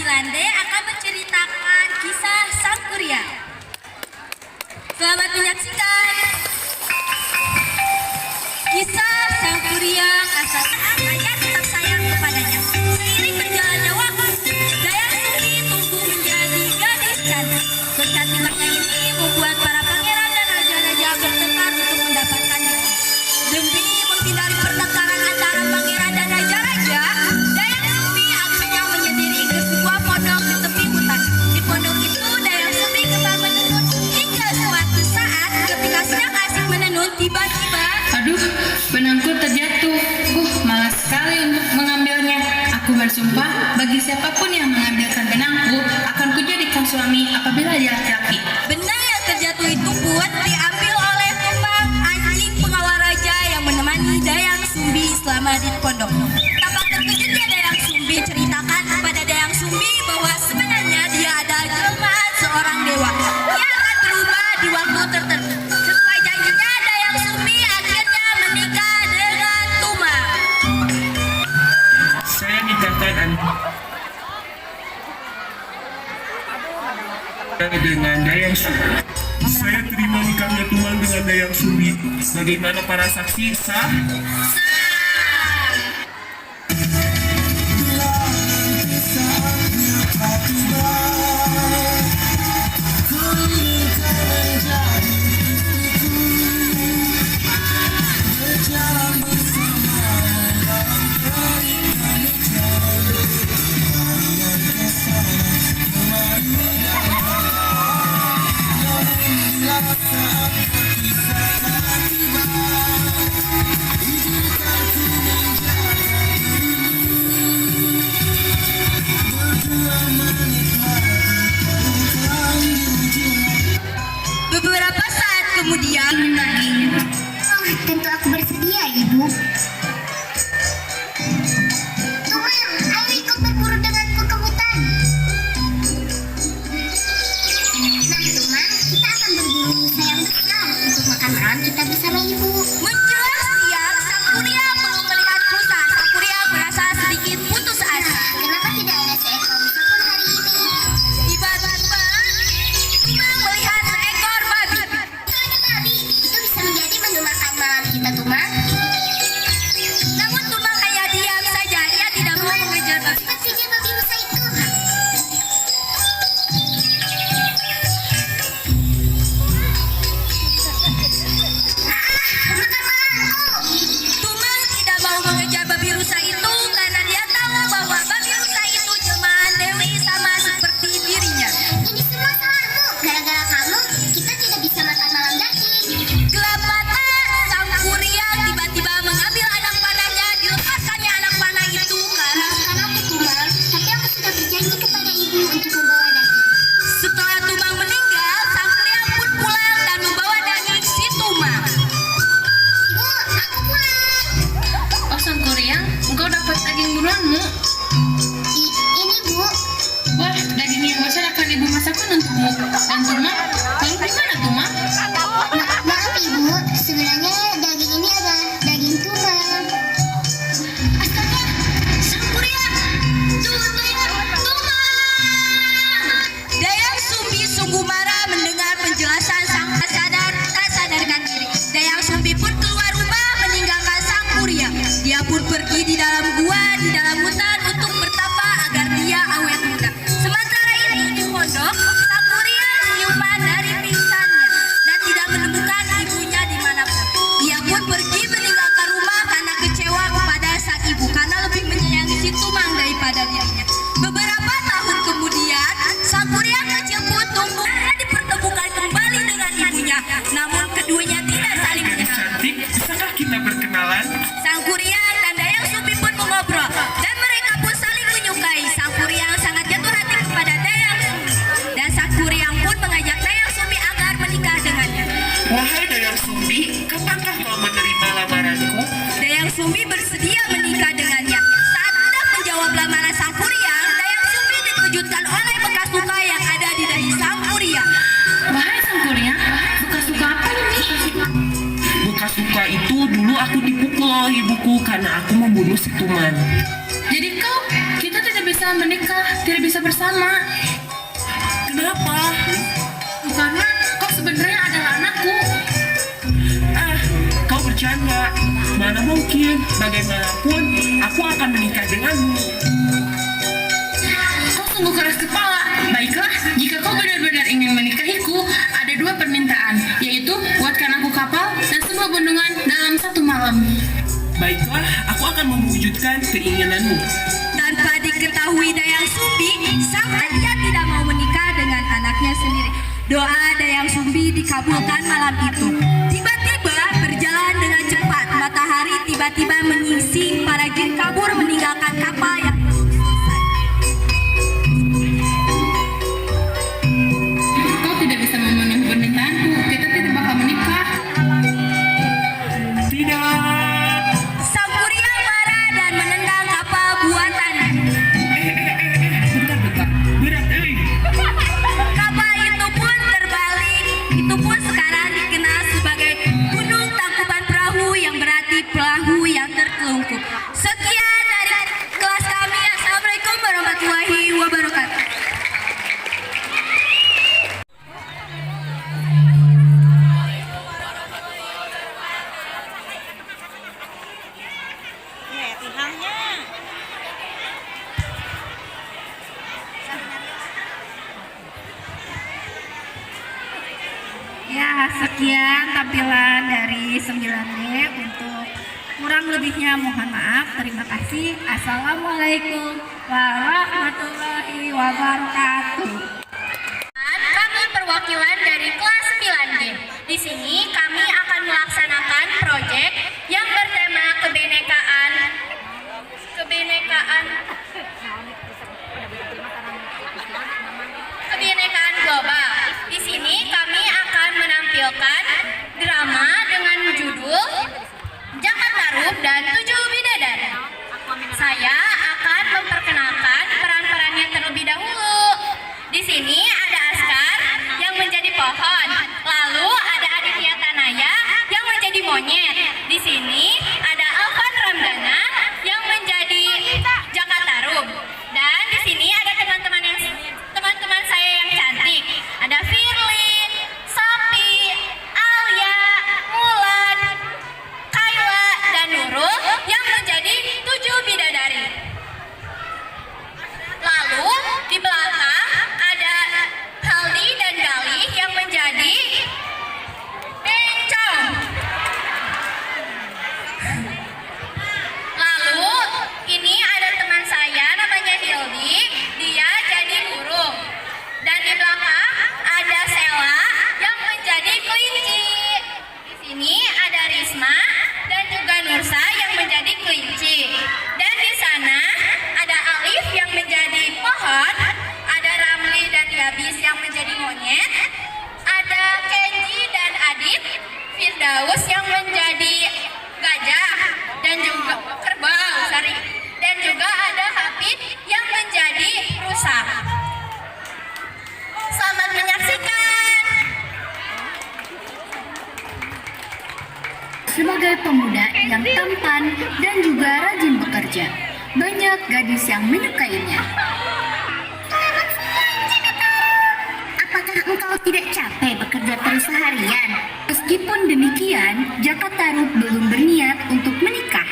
Rande akan menceritakan kisah Sang Kuryang. Selamat menyaksikan kisah Sang Kuryang asal ayah tetap sayang kepadanya. Seiring berjalannya waktu, Dayang Sumbi tumbuh menjadi gadis cantik. Kecantikannya ini membuat para pangeran dan raja-raja bertengkar untuk mendapatkannya. Demi menghindari pertengkaran antara pangeran dan raja-raja, Dayang Sumbi akhirnya menyendiri ke sebuah pondok di tepi hutan. Di pondok itu Dayang Sumbi kembali menenun hingga suatu saat ketika sedang asik menenun, tiba-tiba Aduh, benangku terjatuh. Malas sekali untuk mengambilnya. Aku bersumpah, bagi siapapun yang mengambilkan benangku, akan kujadikan suami apabila dia laki-laki. benang yang terjatuh itu pun diambil oleh Tumbang, anjing pengawal raja yang menemani Dayang Sumbi selama di pondok. Tampak terkejutnya Dayang Sumbi ceritakan kepada Dayang Sumbi bahwa sebenarnya dia adalah jelmaan seorang dewa. Ia akan berubah di waktu tertentu. Sesuai janjinya, Dayang Sumbi akhirnya menikah dengan Tumang. Saya nikahkan dengan Dayang Sumbi. Saya terima nikahnya Tumang dengan Dayang Sumbi. Bagaimana para saksi sah? Beberapa saat kemudian, Tentu aku bersedia, Ibu. Tumang, ayo ikut berburu denganku ke hutan. Nah, Tumang, kita akan berburu rusa yang besar untuk makan malam kita bersama Ibu. menjelang siang, Sang Kuryang belum melihat rusa. Sang Kuryang merasa sedikit putus asa. Kenapa tidak ada seekor rusa pun hari ini? Tiba-tiba, Tumang melihat seekor babi. Itu ada babi. Itu bisa menjadi menu makan malam kita, Tumang. Namun Tumang hanya diam saja. Ia tidak mau mengejar babi. Cepat kejar babi rusa itu. Makan malamku. Tumang tidak mau mengejar babi rusa itu karena dia tahu bahwa babi rusa itu jelmaan Dewi sama seperti dirinya. Ini semua salahmu. Gara-gara kamu, kita tidak bisa makan malam lagi. Gelap mata, Sang Kuryang tiba-tiba mengambil anak panahnya. Dilepaskannya anak panah itu karena Maafkan aku, Tumang, tapi aku sudah berjanji kepada Ibu untuk membawa daging. setelah Tumang meninggal, Sang Kuryang pun pulang dan membawa daging si Tumang. Ibu, aku pulang. Oh, Sang Kuryang, engkau dapat daging buruanmu. Ini, Bu. Wah, daging yang besar akan ibu masakkan untukmu. Dan Tumang, lalu gimana Tumang? Maaf, Ibu. Sebenarnya daging ini adalah daging Tumang. Astaga, Sang Kuryang, Tumang! Dayang Sumbi sungguh marah mendengar penjelasan Sang tak sadarkan diri. Dayang Sumbi pun keluar rumah meninggalkan Sang Kuryang. Dia pun pergi di dalam gua di dalam hutan untuk bertapa agar dia awet muda. Sementara itu di pondok, Sang Kuryang siuman dari pingsannya dan tidak menemukan ibunya dimanapun. Ia pun pergi meninggalkan rumah karena kecewa kepada sang ibu karena lebih menyayangi si Tumang daripada dirinya. Beberapa tahun kemudian, Sang Kuryang kecil pun tumbuh dan dipertemukan kembali dengan ibunya. Namun keduanya tidak saling Gadis mengenal. cantik, bisakah kita berkenalan? Sang Kuryang dan Dayang Sumbi pun mengobrol dan mereka pun saling menyukai. Sang Kuryang sangat jatuh hati kepada Dayang Sumbi dan Sang Kuryang pun mengajak Dayang Sumbi agar menikah dengannya. Wahai Dayang Sumbi, kapankah kau menerima lamaranku? Dayang Sumbi bersedia menikah dengannya. Saat hendak menjawab lamaran Sang Kuryang, Dayang Sumbi dikejutkan oleh bekas luka yang ada di dahi Sang Kuryang. Wahai Sang Kuryang, bekas luka apa ini? Bekas luka itu dulu aku dipukul oleh ibuku karena aku membunuh si Tumang. Jadi kita tidak bisa bisa menikah, tidak bisa bersama. Kenapa? Karena kau sebenarnya adalah anakku. Kau bercanda. Mana mungkin, bagaimanapun aku akan menikah denganmu. Kau sungguh keras kepala. Baiklah, jika kau benar-benar ingin menikahiku, ada 2 permintaan, yaitu buatkan aku kapal dan sebuah bendungan dalam 1 malam. Baiklah, aku akan mewujudkan keinginanmu. Tanpa diketahui Dayang Sumbi, sang ayah tidak mau menikah dengan anaknya sendiri. Doa Dayang Sumbi dikabulkan malam itu. Tiba-tiba berjalan dengan cepat, matahari tiba-tiba menyingsing, para jin kabur meninggalkan kapal yang selesai. Kau tidak bisa memenuhi permintaanku, kita tidak bakal menikah. Tidak. Sang Kuria marah dan menendang kapal buatannya. Bentar. Berat, Kapal itu pun terbalik. Itu pun sekarang dikenal sebagai Gunung Tangkuban Perahu, yang berarti perahu yang tertelungkup. Sekian dari kelas kami. Assalamualaikum warahmatullahi wabarakatuh. Ya, sekian tampilan dari 9D. Untuk kurang lebihnya mohon maaf. Terima kasih. Assalamualaikum warahmatullahi wabarakatuh. Kami perwakilan dari kelas 9D. Di sini kami akan melaksanakan proyek yang bertema kebinekaan global. Di sini kami akan menampilkan drama dengan judul Jakatarup dan 7 Bidadari. Saya akan memperkenalkan peran-perannya terlebih dahulu. Di sini ada Askar yang menjadi pohon, lalu ada Aditya Tanaya yang menjadi monyet. Di sini ada Alvan Ramdana yang menjadi Jakatarup. Dan di sini ada teman-teman saya yang cantik. Ada Firlin, Sophie, Alia, Mulan, Kayla, dan Nurul yang menjadi 7 bidadari. Lalu di belakang ada Haldi dan Galih yang menjadi bencong. Lalu ini ada teman saya namanya Hildi, dia jadi burung. Dan di belakang ada Sela yang menjadi kelinci. Di sini ada Risma dan juga Nursa yang menjadi kelinci. Dan di sana ada Alif yang menjadi pohon, ada Ramli dan Yabis yang menjadi monyet, ada Kenji dan Adit, Firdaus yang menjadi gajah dan juga kerbau, dan juga ada Hafid yang menjadi rusa. Selamat menyaksikan. Sebagai pemuda yang tampan dan juga rajin bekerja, banyak gadis yang menyukainya. Apakah engkau tidak capek bekerja terus seharian? Meskipun demikian, Jakatarup belum berniat untuk menikah.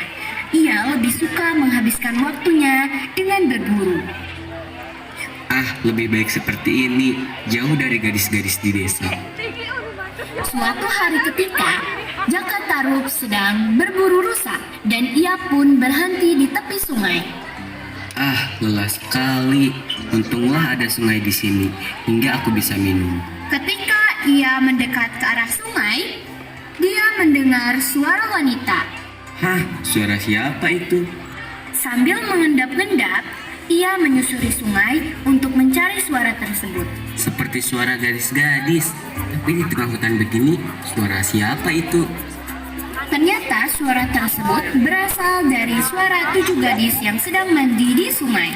Ia lebih suka menghabiskan waktunya dengan berburu. Lebih baik seperti ini, jauh dari gadis-gadis di desa. Suatu hari ketika, Jakatarup sedang berburu rusa dan ia pun berhenti di tepi sungai. Lelah sekali. Untunglah ada sungai di sini, hingga aku bisa minum. Ketika ia mendekat ke arah sungai, dia mendengar suara wanita. Suara siapa itu? Sambil mengendap-endap, ia menyusuri sungai untuk mencari suara tersebut. Seperti suara gadis-gadis. Tapi di tengah hutan begini, suara siapa itu? Ternyata suara tersebut berasal dari suara 7 gadis yang sedang mandi di sungai.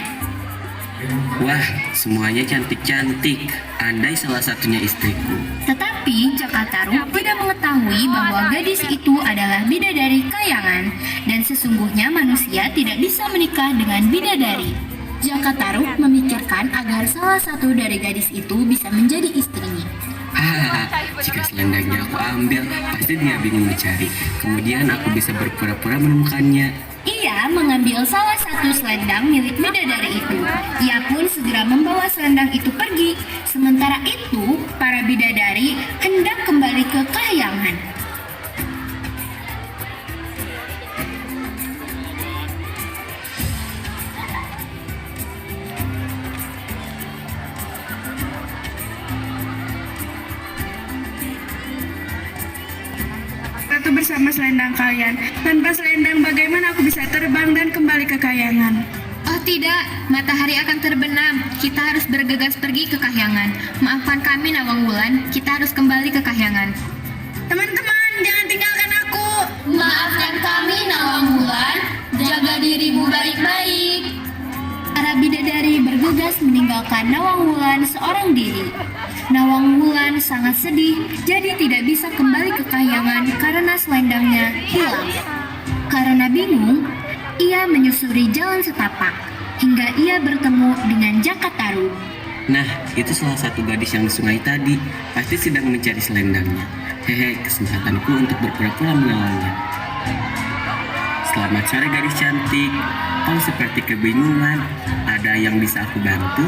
Wah, semuanya cantik-cantik. Andai salah satunya istriku. Tetapi Jakatarup tidak mengetahui bahwa gadis itu adalah bidadari kayangan dan sesungguhnya manusia tidak bisa menikah dengan bidadari. Jaka Tarub memikirkan agar salah satu dari gadis itu bisa menjadi istrinya. Jika selendangnya aku ambil, pasti dia bingung mencari. Kemudian aku bisa berpura-pura menemukannya. Ia mengambil salah satu selendang milik bidadari itu. Ia pun segera membawa selendang itu pergi. Sementara itu, para bidadari hendak kembali ke kahyangan. Ratu bersama selendang kalian. Tanpa selendang bagaimana aku bisa terbang dan kembali ke kahyangan? Oh tidak, matahari akan terbenam. Kita harus bergegas pergi ke kahyangan. Maafkan kami Nawang Wulan, kita harus kembali ke kahyangan. Teman-teman, jangan tinggalkan aku. Maafkan kami Nawang Wulan, jaga dirimu baik-baik. Para bidadari bergegas meninggalkan Nawang Wulan seorang diri. Nawang Wulan sangat sedih, jadi tidak bisa kembali ke kahyangan karena selendangnya hilang. Karena bingung, ia menyusuri jalan setapak hingga ia bertemu dengan Jaka Tarub. Nah, itu salah satu gadis yang di sungai tadi. Pasti sedang mencari selendangnya. Hehe, kesempatanku untuk berpura-pura menelannya. Selamat sore gadis cantik. Kau seperti kebingungan. Ada yang bisa aku bantu?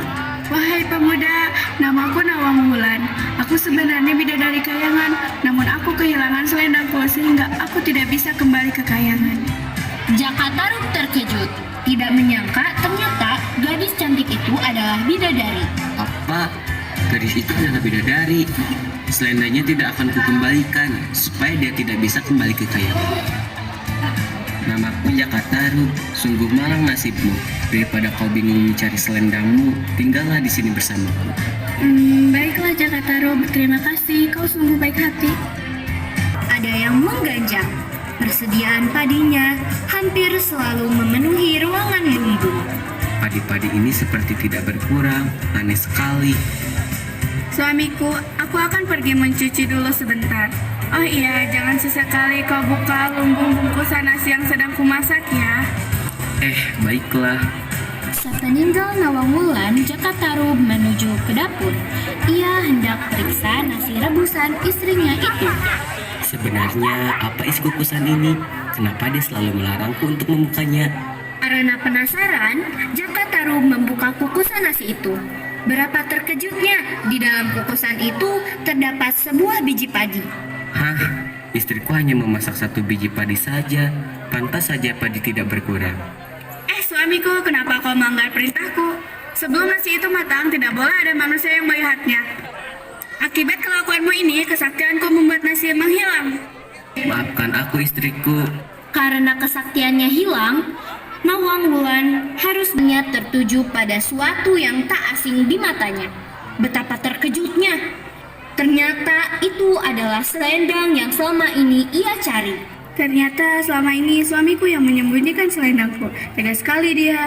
Wahai pemuda, namaku Nawang Wulan. Aku sebenarnya bidadari kahyangan, namun aku kehilangan selendangku sehingga aku tidak bisa kembali ke kahyangan. Jaka Tarub terkejut, tidak menyangka ternyata gadis cantik itu adalah bidadari. Apa? Gadis itu adalah bidadari. Selendangnya tidak akan kukembalikan supaya dia tidak bisa kembali ke kahyangan. Namaku Jaka Tarub. Sungguh malang nasibmu. Daripada kau bingung mencari selendangmu, tinggallah di sini bersamaku. Baiklah Jaka Tarub, terima kasih. Kau sungguh baik hati. Ada yang mengganjal. Persediaan padinya hampir selalu memenuhi ruangan lumbung. Padi-padi ini seperti tidak berkurang. Aneh sekali. Suamiku, aku akan pergi mencuci dulu sebentar. Oh iya, jangan sesekali kau buka lumbung bungkusan nasi yang sedang kumasak ya. Baiklah. Sepeninggal Nawang Wulan, Jaka Tarub menuju ke dapur. Ia hendak periksa nasi rebusan istrinya itu. Sebenarnya apa isi kukusan ini? Kenapa dia selalu melarangku untuk membukanya? Karena penasaran, Jaka Tarub membuka kukusan nasi itu. Berapa terkejutnya, di dalam kukusan itu terdapat sebuah biji padi. Hah? Istriku hanya memasak satu biji padi saja. Pantas saja padi tidak berkurang. Suamiku, kenapa kau melanggar perintahku? Sebelum nasi itu matang, tidak boleh ada manusia yang melihatnya. Akibat kelakuanmu ini, kesaktianku membuat nasi menghilang. Maafkan aku istriku. Karena kesaktiannya hilang, Nawang Wulan harus niat tertuju pada suatu yang tak asing di matanya. Betapa terkejutnya. Ternyata itu adalah selendang yang selama ini ia cari. Ternyata selama ini suamiku yang menyembunyikan selendangku. Tega sekali dia.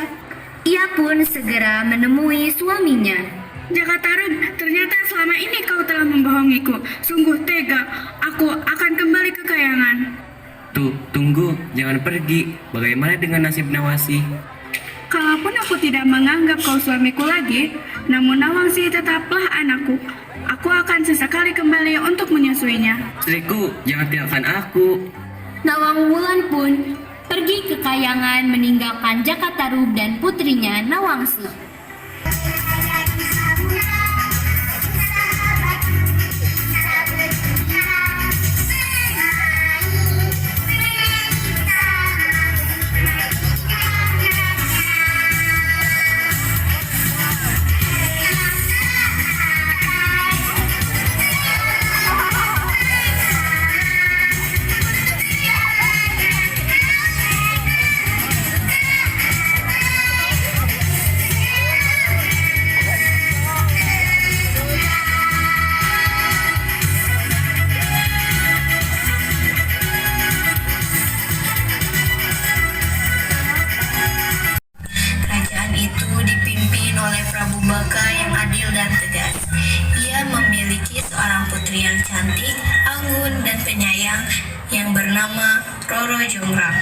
Ia pun segera menemui suaminya. Jaka Tarub, ternyata selama ini kau telah membohongiku. Sungguh tega. Aku akan kembali ke kahyangan. Tunggu, jangan pergi. Bagaimana dengan nasib Nawasi? Kalaupun aku tidak menganggap kau suamiku lagi, namun Nawangsi tetaplah anakku. Aku akan sesekali kembali untuk menyusuinya. Istriku, jangan tinggalkan aku. Nawang Wulan pun pergi ke kahyangan meninggalkan Jaka Tarub dan putrinya Nawangsi. Baka yang adil dan tegas. Ia memiliki seorang putri yang cantik, anggun, dan penyayang yang bernama Roro Jonggrang.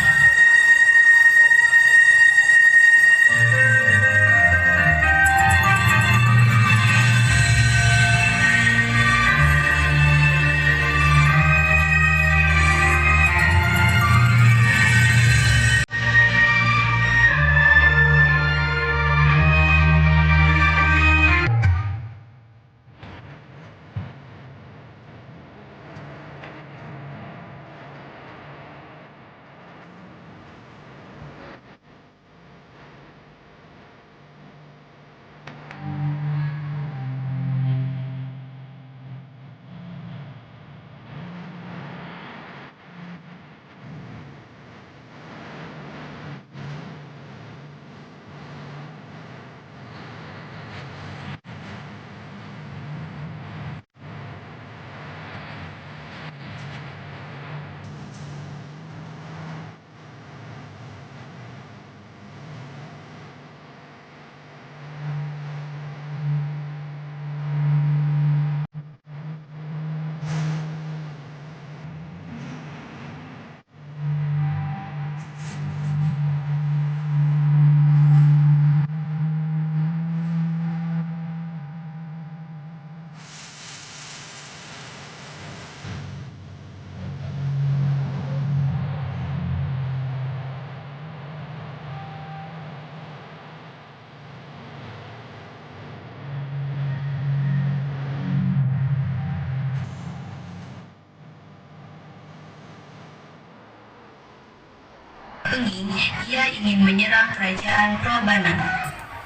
Pengging, ia ingin menyerang kerajaan Prambanan.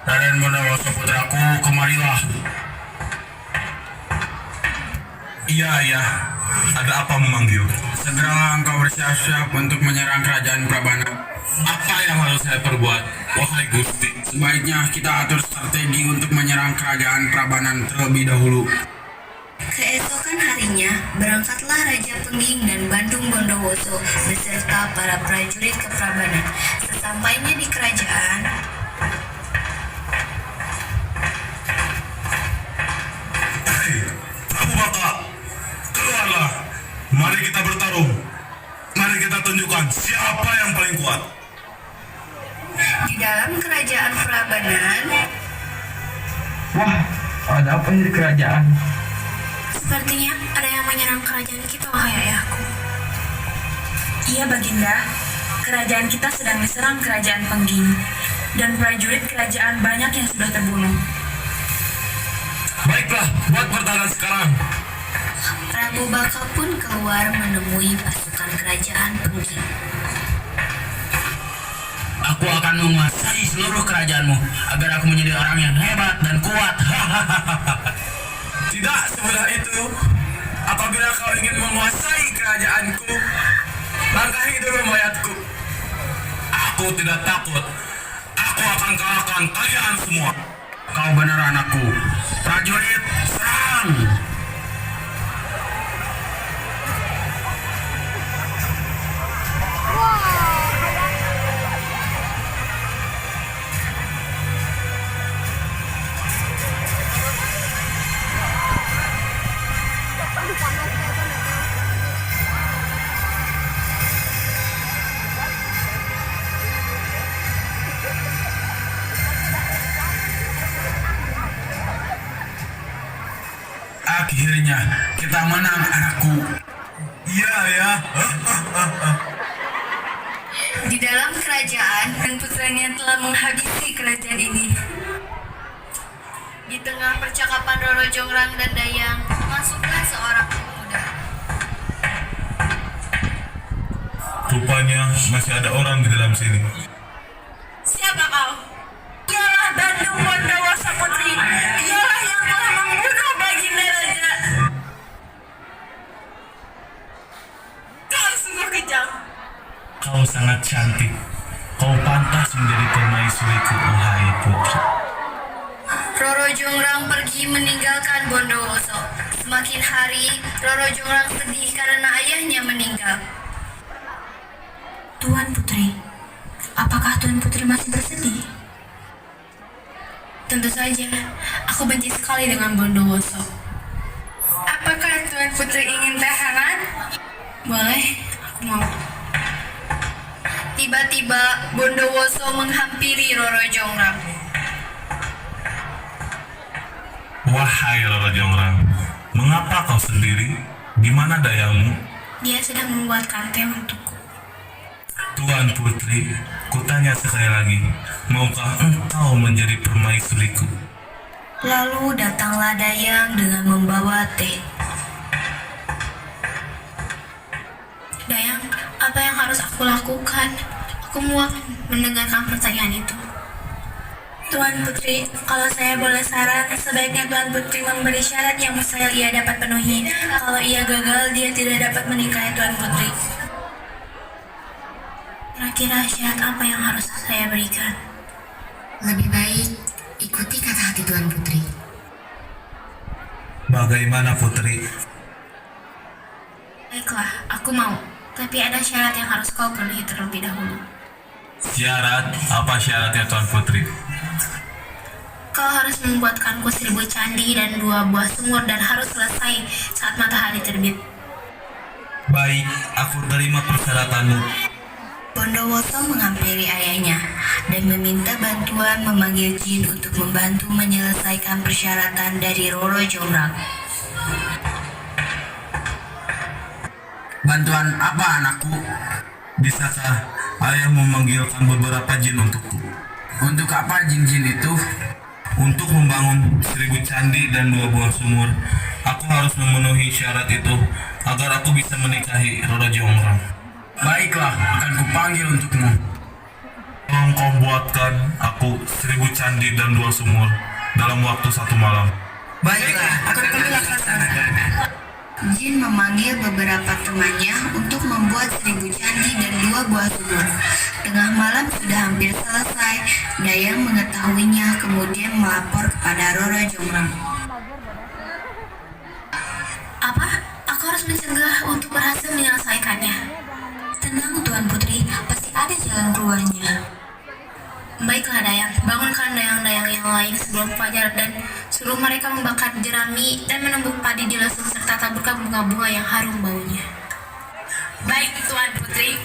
Raden Bondowoso putraku, kemarilah. Iya, ada apa memanggil? Segeralah engkau bersiap-siap untuk menyerang kerajaan Prabanan. Apa yang harus saya perbuat, wahai Gusti? Sebaiknya kita atur strategi untuk menyerang kerajaan Prabanan terlebih dahulu. Keesokan harinya, berangkatlah Raja Pengging dan Bandung Bondowoso beserta para prajurit ke Prambanan. Sesampainya di kerajaan, Hei, Prabu Baka, keluarlah. Mari kita bertarung. Mari kita tunjukkan siapa yang paling kuat. di dalam kerajaan Prambanan, Wah, ada apa ini di kerajaan? Sepertinya ada yang menyerang kerajaan kita, wahai ayahku. Iya, Baginda. Kerajaan kita sedang diserang kerajaan Pengging. Dan prajurit kerajaan banyak yang sudah terbunuh. Baiklah, buat pertahanan sekarang. Prabu Baka pun keluar menemui pasukan kerajaan Pengging. Aku akan menguasai seluruh kerajaanmu agar aku menjadi orang yang hebat dan kuat. Tidak semudah itu. Apabila kau ingin menguasai kerajaanku, langkahi dulu mayatku. Aku tidak takut. Aku akan kalahkan kalian semua. Kau benar anakku. Prajurit, serang! Akhirnya kita menang anakku. Iya ya. Di dalam kerajaan, dan putranya telah menghabisi kerajaan ini. Di tengah percakapan Roro Jongrang dan Dayang, masuklah seorang pemuda. Rupanya masih ada orang di dalam sini. Siapa kau? Ialah Bandung Bondowoso Putri. Ialah yang telah membunuh Baginda Raja. Kau sungguh kejam. Kau sangat cantik. Kau pantas menjadi permaisuriku, wahai putri. Roro Jongrang pergi meninggalkan Bondowoso. Semakin hari, Roro Jongrang sedih karena ayahnya meninggal. Tuan Putri, apakah Tuan Putri masih bersedih? Tentu saja, aku benci sekali dengan Bondowoso. Apakah Tuan Putri ingin tahanan? Boleh, aku mau. Tiba-tiba, Bondowoso menghampiri Roro Jongrang. Wahai Roro Jongrang, mengapa kau sendiri? Di mana dayangmu? Dia sedang membuatkan teh untukku. Tuan Putri, kutanya sekali lagi, maukah engkau menjadi permaisuriku? Lalu datanglah Dayang dengan membawa teh. Dayang, apa yang harus aku lakukan? Aku muak mendengarkan pertanyaan itu. Tuan Putri, kalau saya boleh saran, sebaiknya Tuan Putri memberi syarat yang mustahil ia dapat penuhi. Kalau ia gagal, dia tidak dapat menikahi Tuan Putri. Kira-kira syarat apa yang harus saya berikan? Lebih baik ikuti kata hati Tuan Putri. Bagaimana Putri? Baiklah, aku mau. Tapi ada syarat yang harus kau penuhi terlebih dahulu. Syarat? Apa syaratnya Tuan Putri? Kau harus membuatkanku 1000 candi dan 2 buah sumur dan harus selesai saat matahari terbit. Baik, aku terima persyaratanmu. Bondowoso menghampiri ayahnya dan meminta bantuan memanggil jin untuk membantu menyelesaikan persyaratan dari Roro Jongrang. Bantuan apa anakku? Bisakah ayah memanggilkan beberapa jin untukku? Untuk apa jin-jin itu? Untuk membangun 1000 candi dan 2 buah sumur. Aku harus memenuhi syarat itu agar aku bisa menikahi Roro Jongrang. Baiklah, akan kupanggil untukmu. tolong kau buatkan aku 1000 candi dan 2 sumur dalam waktu 1 malam. Baiklah, akan kami laksanakan. Jin memanggil beberapa temannya untuk membuat 1000 candi dan 2 buah sumur. Tengah malam sudah hampir selesai. Dayang mengetahuinya kemudian melapor kepada Roro Jonggrang. Apa? Aku harus mencegah untuk berhasil menyelesaikannya. Tenang Tuan Putri, pasti ada jalan keluarnya. Baiklah Dayang, bangunkan dayang-dayang yang lain sebelum fajar dan suruh mereka membakar jerami dan menumbuk padi di lesung serta taburkan bunga-bunga yang harum baunya. Baik Tuan Putri.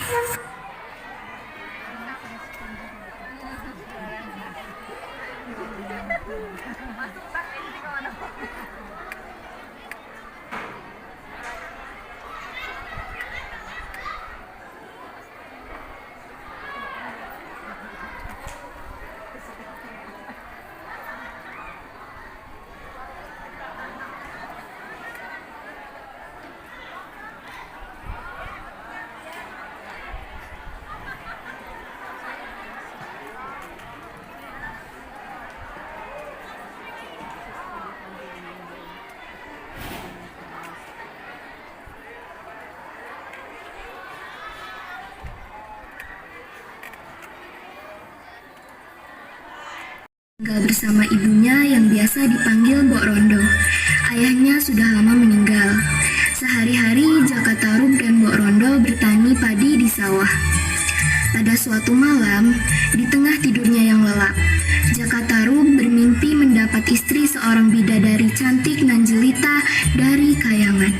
Tinggal bersama ibunya yang biasa dipanggil Mbok Rondo. Ayahnya sudah lama meninggal. Sehari-hari Jaka Tarub dan Mbok Rondo bertani padi di sawah. Pada suatu malam, di tengah tidurnya yang lelap, Jaka Tarub bermimpi mendapat istri seorang bidadari cantik nan jelita dari kayangan.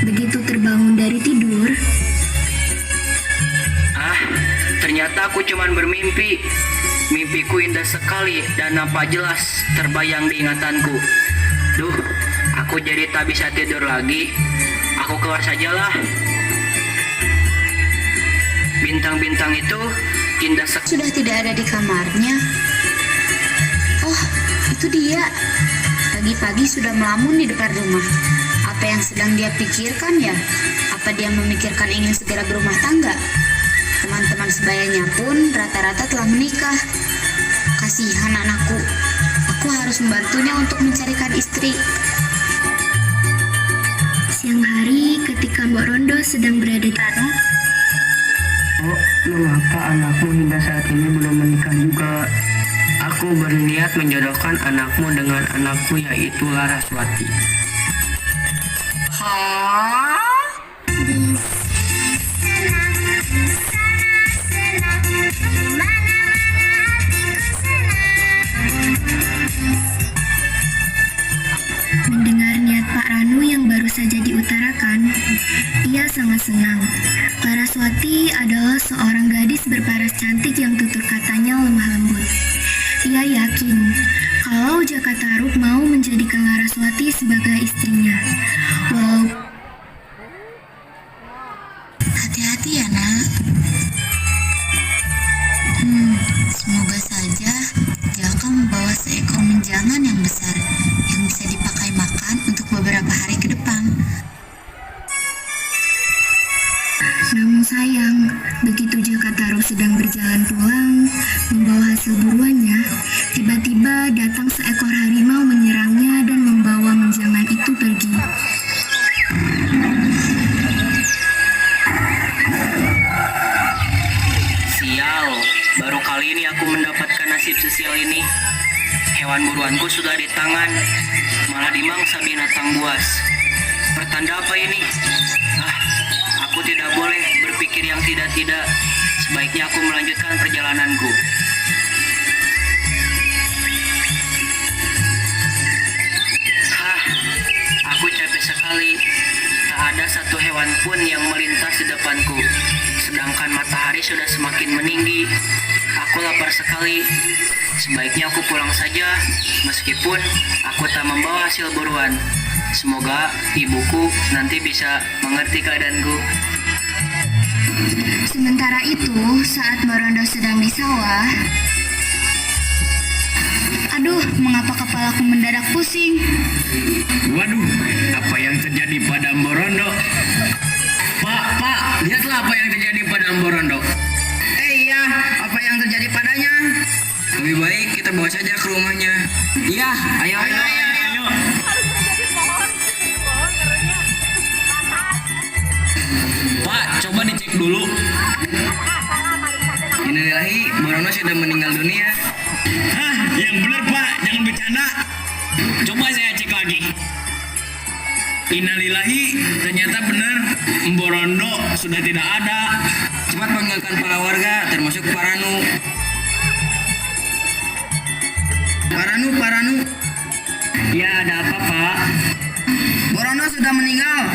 Begitu terbangun dari tidur, Ternyata aku cuman bermimpi. Mimpiku indah sekali dan nampak jelas terbayang di ingatanku. Duh, aku jadi tak bisa tidur lagi. Aku keluar sajalah. Bintang-bintang itu indah sekali. Sudah tidak ada di kamarnya. Oh, itu dia. Pagi-pagi sudah melamun di depan rumah. Apa yang sedang dia pikirkan ya? Apa dia memikirkan ingin segera berumah tangga? Teman-teman sebayanya pun rata-rata telah menikah. Kasihan anakku. Aku harus membantunya untuk mencarikan istri. siang hari ketika Mbok Rondo sedang berada di tanah, Oh, mengapa anakmu hingga saat ini belum menikah juga? Aku berniat menjodohkan anakmu dengan anakku yaitu Laraswati. mendengar niat Pak Ranu yang baru saja diutarakan, ia sangat senang. Laraswati adalah seorang gadis berparas cantik yang tutur katanya lemah lembut. Ia yakin kalau Jaka Tarub mau menjadikan Laraswati sebagai istrinya. Walau Hati-hati ya nak. Semoga saja Jaka membawa seekor menjangan yang besar yang bisa dipakai makan untuk beberapa hari ke depan. namun sayang, begitu Jaka Tarub sedang berjalan pulang membawa hasil buruannya, tiba-tiba datang seekor harimau menyerangnya dan membawa menjangan itu pergi. Sial, baru kali ini aku mendapatkan nasib sesial ini. Hewan buruanku sudah di tangan, malah dimangsa binatang buas. Pertanda apa ini? Aku tidak boleh berpikir yang tidak-tidak. Sebaiknya aku melanjutkan perjalananku. Aku capek sekali. Tak ada satu hewan pun yang melintas di depanku. Sedangkan matahari sudah semakin meninggi. Aku lapar sekali. Sebaiknya aku pulang saja, meskipun aku tak membawa hasil buruan. Semoga ibuku nanti bisa mengerti keadaanku. Sementara itu, saat Mbok Rondo sedang di sawah, aduh, mengapa kepalaku mendadak pusing? Waduh, apa yang terjadi pada Mbok Rondo? Pak, lihatlah apa yang terjadi pada Mbok Rondo. Iya, apa yang terjadi Lebih baik kita bawa saja ke rumahnya. Iya, ayo. Pak, coba dicek dulu. Innalillahi, Borono sudah meninggal dunia. Hah, yang benar Pak, jangan bercanda. Coba saya cek lagi. Innalillahi, ternyata benar Mborondo sudah tidak ada. Cepat panggilkan para warga, termasuk Pak Ranu. Pak Ranu. Ya, ada apa, Pak? Borono sudah meninggal.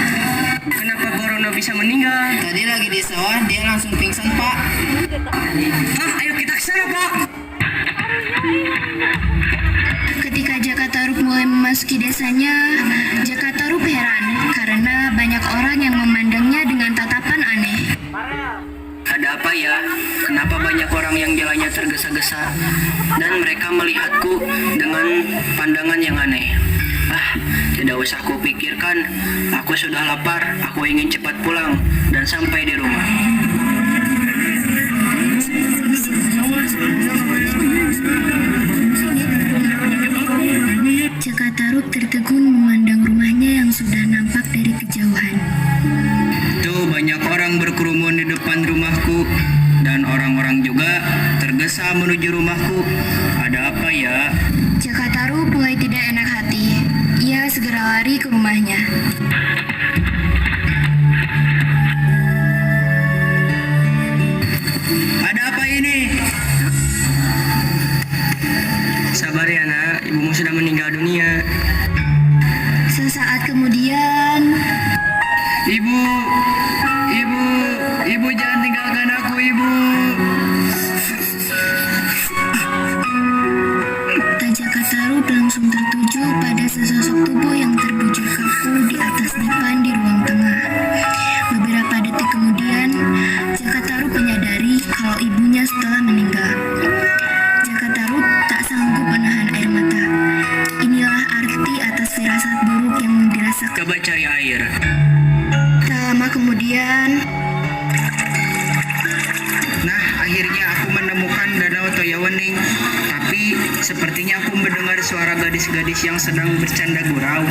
Kenapa Borono bisa meninggal? Tadi lagi di sawah, dia langsung pingsan, Pak. Hah, ayo kita ke sana, Pak. Ketika Jakatarup mulai memasuki desanya, Jakatarup heran karena banyak orang yang memandangnya dengan tatapan aneh. Ada apa ya? Kenapa banyak orang yang jalannya tergesa-gesa dan mereka melihatku dengan pandangan yang aneh? Tidak usah aku pikirkan. Aku sudah lapar. Aku ingin cepat pulang dan sampai di rumah. Jakatarup tertegun memandang rumahnya yang sudah nampak dari kejauhan. Tuh banyak orang berkerumun di depan rumahku dan orang-orang juga tergesa menuju rumahku. Ada apa ya? Jakatarup mulai tidak enak hati. Ia segera lari ke rumahnya. Ada apa ini? Sabar ya nak, ibumu sudah meninggal dunia. Sesaat kemudian, Ibu jangan tinggalkan aku, Ibu. mata Jakatarup langsung tertuju pada sesosok tubuh yang terbujur kaku di atas dipan di ruang tengah. Beberapa detik kemudian, Jakatarup menyadari kalau ibunya setelah meninggal. Jakatarup tak sanggup menahan air mata. Inilah arti atas firasat buruk yang dirasakan. Coba cari air. Tak lama kemudian, Nah, akhirnya aku menemukan danau Toyawening. Tapi sepertinya aku mendengar suara gadis-gadis yang sedang bercanda gurau.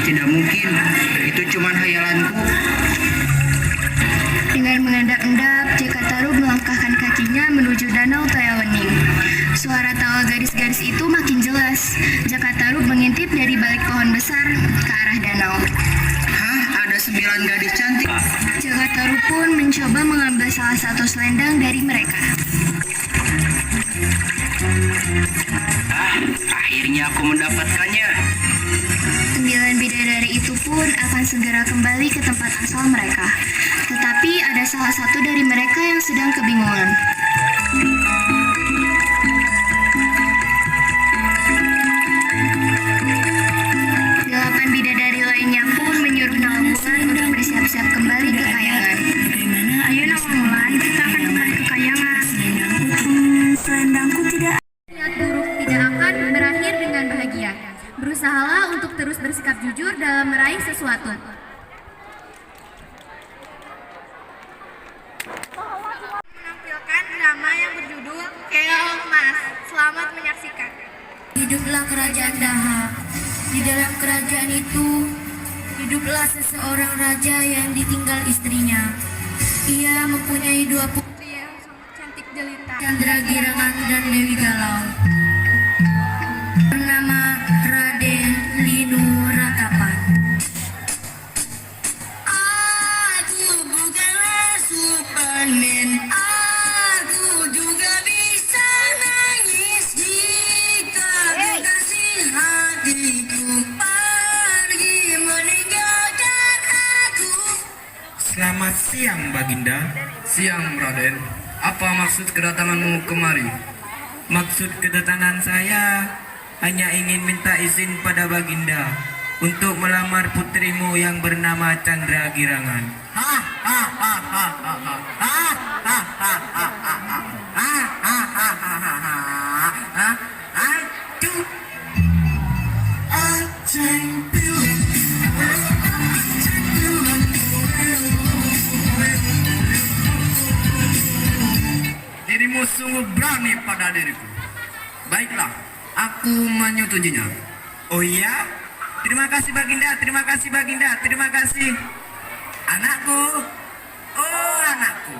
Tidak mungkin. Itu cuma hayalanku. dengan mengendap-endap, Jakatarup melangkahkan kakinya menuju danau Toyawening. Suara tawa gadis-gadis itu makin jelas. Jakatarup mengintip dari balik pohon besar ke arah danau. Ada 9 gadis cantik. Jakatarup pun mencoba mengambil salah satu selendang dari mereka. Akhirnya aku mendapatkannya. 9 bidadari itu pun akan segera kembali ke tempat asal mereka. Tetapi ada salah satu dari mereka yang sedang kebingungan. Delapan bidadari lainnya pun menyuruh Nawangwulan untuk bersiap-siap kembali ke kayangan. Bagaimana? Ayo Nawangwulan, kita akan kembali ke kayangan. Selendangku tidak. Niat buruk tidak akan berakhir dengan bahagia. Berusahalah untuk terus bersikap jujur dalam meraih sesuatu. Menampilkan drama yang berjudul Keong Mas. Selamat menyaksikan. Hiduplah kerajaan Daha. Di dalam kerajaan itu, hiduplah seseorang raja yang ditinggal istrinya. Ia mempunyai 2 putri yang sangat cantik jelita, Chandragirangan dan Dewi Galau. Bernama Raden Linu Ratapan. Aku bukanlah Superman. Aku juga bisa nangis jika kekasih hatiku pergi meninggalkan aku. Selamat siang, Baginda. Siang, Raden. Apa maksud kedatanganmu kemari? Maksud kedatangan saya hanya ingin minta izin pada Baginda untuk melamar putrimu yang bernama Chandragirangan. Dirimu sungguh berani pada diriku. Baiklah, aku menyetujuinya. Oh iya? Terima kasih Baginda, terima kasih Baginda, terima kasih. Anakku, oh anakku.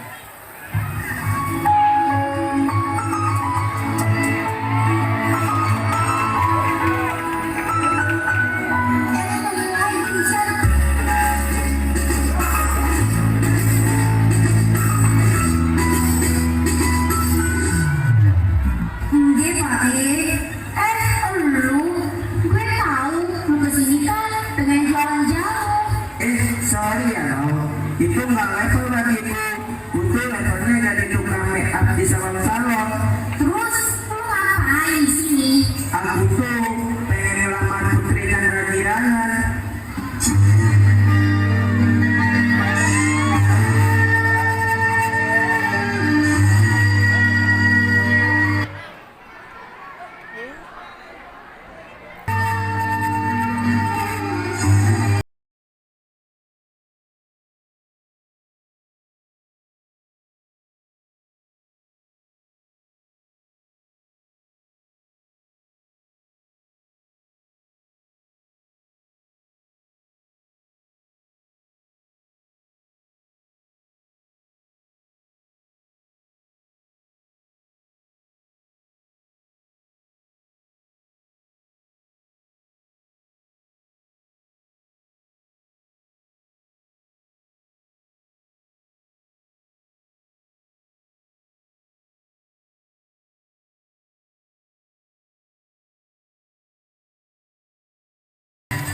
Sorry ya kau, itu nggak level bagiku. Butuh levelnya jadi tukang make up di salon-salon. Terus lu ngapain di sini? Aku tuh pengen ngelamar Putri Chandra Girangan.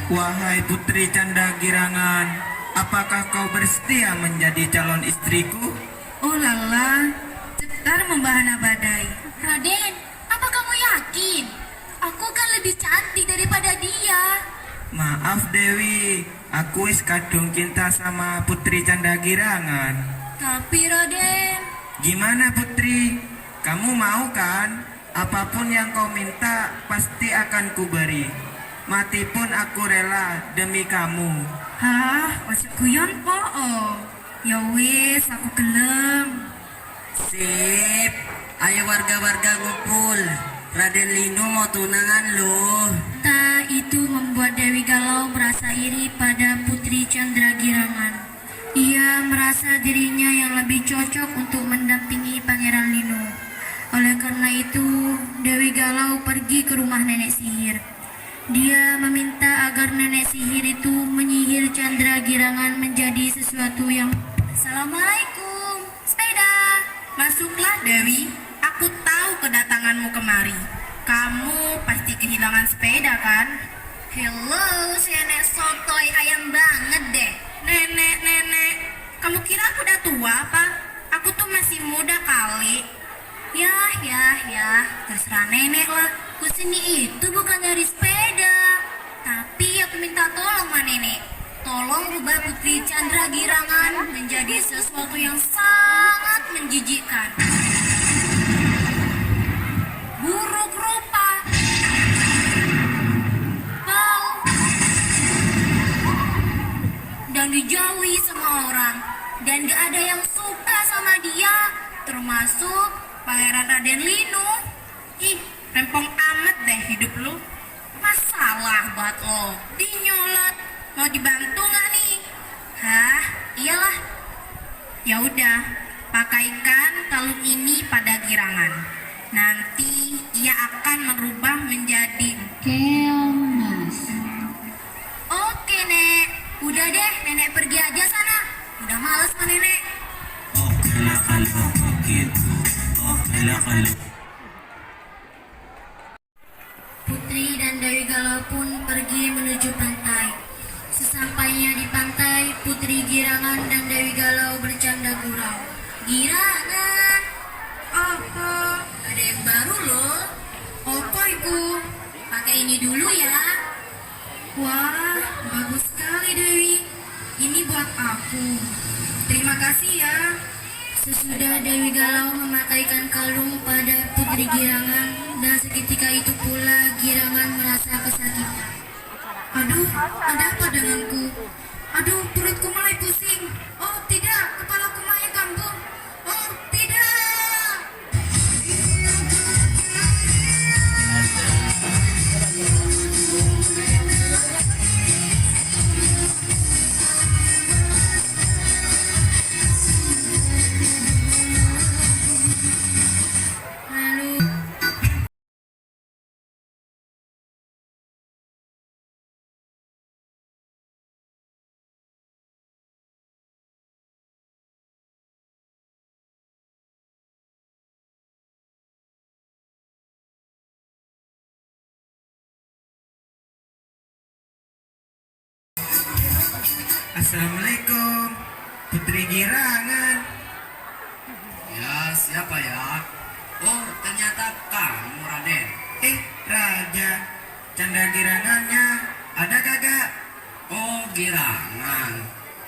Wahai Putri Chandra Girangan, apakah kau bersedia menjadi calon istriku? Oh lala, cetar membahana badai. Raden, apa kamu yakin? Aku kan lebih cantik daripada dia. Maaf Dewi, aku wis kadung cinta sama Putri Chandra Girangan. Tapi Raden, Gimana Putri? Kamu mau kan? Apapun yang kau minta pasti akan kuberi. Mati pun aku rela demi kamu. Hah, masih kuyon po oh. Ya wis, aku gelem. Sip, ayo warga-warga ngumpul. Raden Lino mau tunangan loh. Tak itu membuat Dewi Galau merasa iri pada Putri Chandra Girangan. Ia merasa dirinya yang lebih cocok untuk mendampingi Pangeran Lino. Oleh karena itu, Dewi Galau pergi ke rumah nenek sihir. Dia meminta agar nenek sihir itu menyihir Chandra Girangan menjadi sesuatu yang... Assalamualaikum, sepeda. Masuklah Dewi, aku tahu kedatanganmu kemari. Kamu pasti kehilangan sepeda kan? Hello, si nenek sotoy ayam banget deh. Nenek, kamu kira aku udah tua apa? Aku tuh masih muda kali. Ya, terserah nenek lah. Kesini itu bukan nyari sepeda, tapi aku minta tolong sama nenek. Tolong rubah Putri Chandra Girangan menjadi sesuatu yang sangat menjijikkan. Buruk rupa, bau, dan dijauhi semua orang. Dan gak ada yang suka sama dia, termasuk Pangeran Raden Lino. Ih, rempong amat deh hidup lu. Masalah buat lo. Dinyolot, mau dibantu nggak nih? Hah? Iyalah. Ya udah, pakaikan kalung ini pada Girangan. Nanti ia akan merubah menjadi Kemas. Oke, Nek. Udah deh, nenek pergi aja sana. Udah males sama nenek. Oke lah kalau begitu. Oke lah kalau Putri dan Dewi Galau pun pergi menuju pantai. Sesampainya di pantai, Putri Girangan dan Dewi Galau bercanda gurau. Girangan, apa? ada yang baru loh. Apa itu? Pakai ini dulu ya. Wah, bagus sekali Dewi. Ini buat aku. Terima kasih ya. Sesudah Dewi Galau memakaikan kalung pada Putri Girangan, dan seketika itu pula Girangan merasa kesakitan. Aduh, ada apa denganku? Aduh, perutku mulai pusing. Oh tidak, kepalaku mulai kambuh. Oh tidak. Assalamualaikum, Putri Girangan. Ya, siapa ya? Oh, ternyata kamu, Raden. Raja, Canda Girangannya ada kagak? Oh, Girangan.